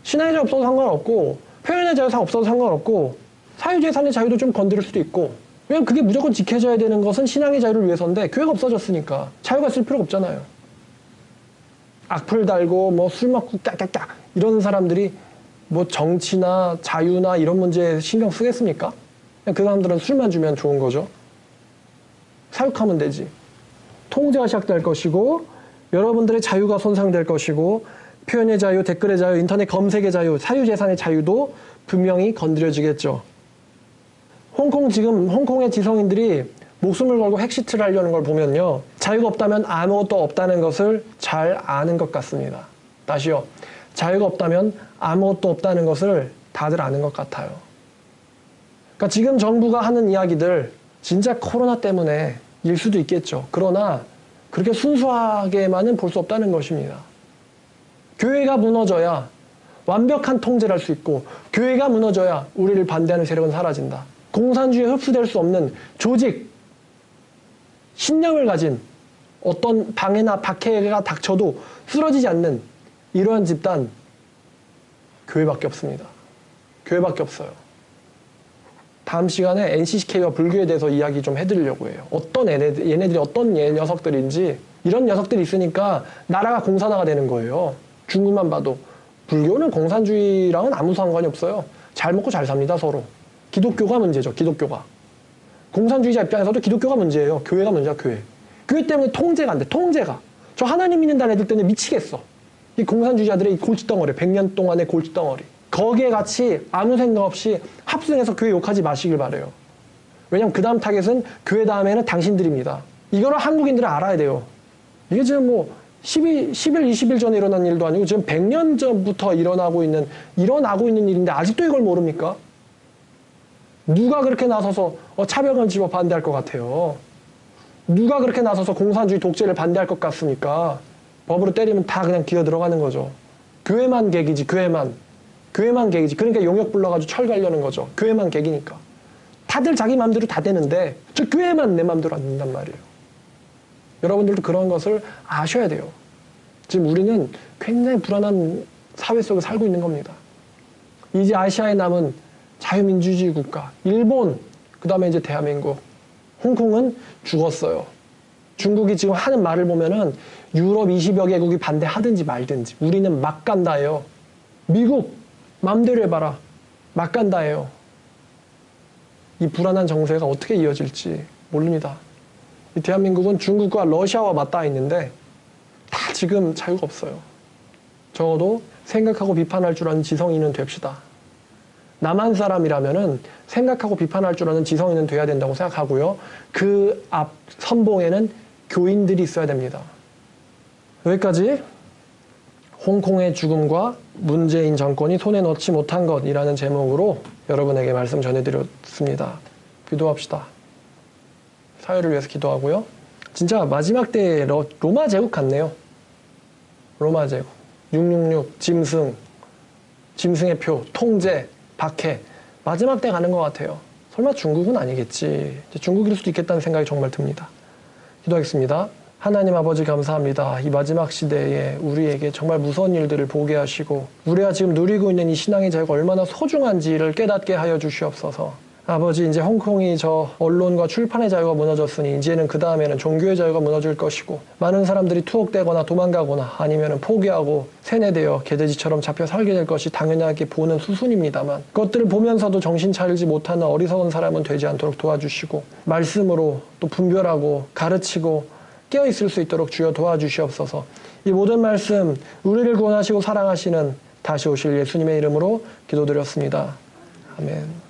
A: 신앙의 자유 없어도 상관없고 표현의 자유 없어도 상관없고 사유재산의 자유도 좀 건드릴 수도 있고 왜냐면 그게 무조건 지켜져야 되는 것은 신앙의 자유를 위해서인데 교회가 없어졌으니까 자유가 있을 필요가 없잖아요. 악플 달고 뭐 술 먹고 깍깍깍 이런 사람들이 뭐 정치나 자유나 이런 문제에 신경 쓰겠습니까? 그냥 그 사람들은 술만 주면 좋은 거죠. 사육하면 되지. 통제가 시작될 것이고 여러분들의 자유가 손상될 것이고 표현의 자유, 댓글의 자유, 인터넷 검색의 자유, 사유재산의 자유도 분명히 건드려지겠죠. 홍콩의 지성인들이 목숨을 걸고 핵시트를 하려는 걸 보면요. 자유가 없다면 아무것도 없다는 것을 잘 아는 것 같습니다. 다시요. 자유가 없다면 아무것도 없다는 것을 다들 아는 것 같아요. 그러니까 지금 정부가 하는 이야기들 진짜 코로나 때문에 일 수도 있겠죠. 그러나 그렇게 순수하게만은 볼 수 없다는 것입니다. 교회가 무너져야 완벽한 통제를 할 수 있고 교회가 무너져야 우리를 반대하는 세력은 사라진다. 공산주의에 흡수될 수 없는 조직, 신념을 가진 어떤 방해나 박해가 닥쳐도 쓰러지지 않는 이러한 집단, 교회밖에 없습니다. 교회밖에 없어요. 다음 시간에 NCCK와 불교에 대해서 이야기 좀 해드리려고 해요. 얘네들이 어떤 녀석들인지 이런 녀석들이 있으니까 나라가 공산화가 되는 거예요. 중국만 봐도. 불교는 공산주의랑은 아무 상관이 없어요. 잘 먹고 잘 삽니다, 서로. 기독교가 문제죠, 기독교가. 공산주의자 입장에서도 기독교가 문제예요. 교회가 문제야, 교회. 교회 때문에 통제가 안 돼, 통제가. 저 하나님 믿는다는 애들 때문에 미치겠어. 이 공산주의자들의 이 골칫덩어리, 100년 동안의 골칫덩어리. 거기에 같이 아무 생각 없이 합승해서 교회 욕하지 마시길 바래요. 왜냐면 그 다음 타겟은 교회 다음에는 당신들입니다. 이거를 한국인들은 알아야 돼요. 이게 지금 뭐 10일, 20일 전에 일어난 일도 아니고 지금 100년 전부터 일어나고 있는 일인데 아직도 이걸 모릅니까? 누가 그렇게 나서서 차별금 집어 반대할 것 같아요? 누가 그렇게 나서서 공산주의 독재를 반대할 것 같습니까? 법으로 때리면 다 그냥 기어 들어가는 거죠. 교회만 계기지, 교회만. 교회만 계기지. 그러니까 용역 불러가지고 철가려는 거죠. 교회만 계기니까. 다들 자기 마음대로 다 되는데 저 교회만 내 마음대로 안 된단 말이에요. 여러분들도 그런 것을 아셔야 돼요. 지금 우리는 굉장히 불안한 사회 속에 살고 있는 겁니다. 이제 아시아에 남은 자유민주주의 국가, 일본, 그 다음에 이제 대한민국, 홍콩은 죽었어요. 중국이 지금 하는 말을 보면은 유럽 20여 개국이 반대하든지 말든지 우리는 막 간다예요. 미국 맘대로 해봐라. 막 간다예요. 이 불안한 정세가 어떻게 이어질지 모릅니다. 이 대한민국은 중국과 러시아와 맞닿아 있는데 다 지금 자유가 없어요. 적어도 생각하고 비판할 줄 아는 지성인은 됩시다. 남한 사람이라면은 생각하고 비판할 줄 아는 지성인은 돼야 된다고 생각하고요. 그 앞 선봉에는 교인들이 있어야 됩니다. 여기까지 홍콩의 죽음과 문재인 정권이 손에 넣지 못한 것이라는 제목으로 여러분에게 말씀 전해드렸습니다. 기도합시다. 사회를 위해서 기도하고요. 진짜 마지막 때에 로마 제국 같네요. 로마 제국. 666, 짐승의 표, 통제, 박해. 마지막 때 가는 것 같아요. 설마 중국은 아니겠지. 중국일 수도 있겠다는 생각이 정말 듭니다. 기도하겠습니다. 하나님 아버지 감사합니다. 이 마지막 시대에 우리에게 정말 무서운 일들을 보게 하시고 우리가 지금 누리고 있는 이 신앙의 자유가 얼마나 소중한지를 깨닫게 하여 주시옵소서. 아버지, 이제 홍콩이 저 언론과 출판의 자유가 무너졌으니 이제는 그 다음에는 종교의 자유가 무너질 것이고 많은 사람들이 투옥되거나 도망가거나 아니면 포기하고 세뇌되어 개돼지처럼 잡혀 살게 될 것이 당연하게 보는 수순입니다만 그것들을 보면서도 정신 차리지 못하는 어리석은 사람은 되지 않도록 도와주시고 말씀으로 또 분별하고 가르치고 깨어있을 수 있도록 주여 도와주시옵소서. 이 모든 말씀 우리를 구원하시고 사랑하시는 다시 오실 예수님의 이름으로 기도드렸습니다. 아멘.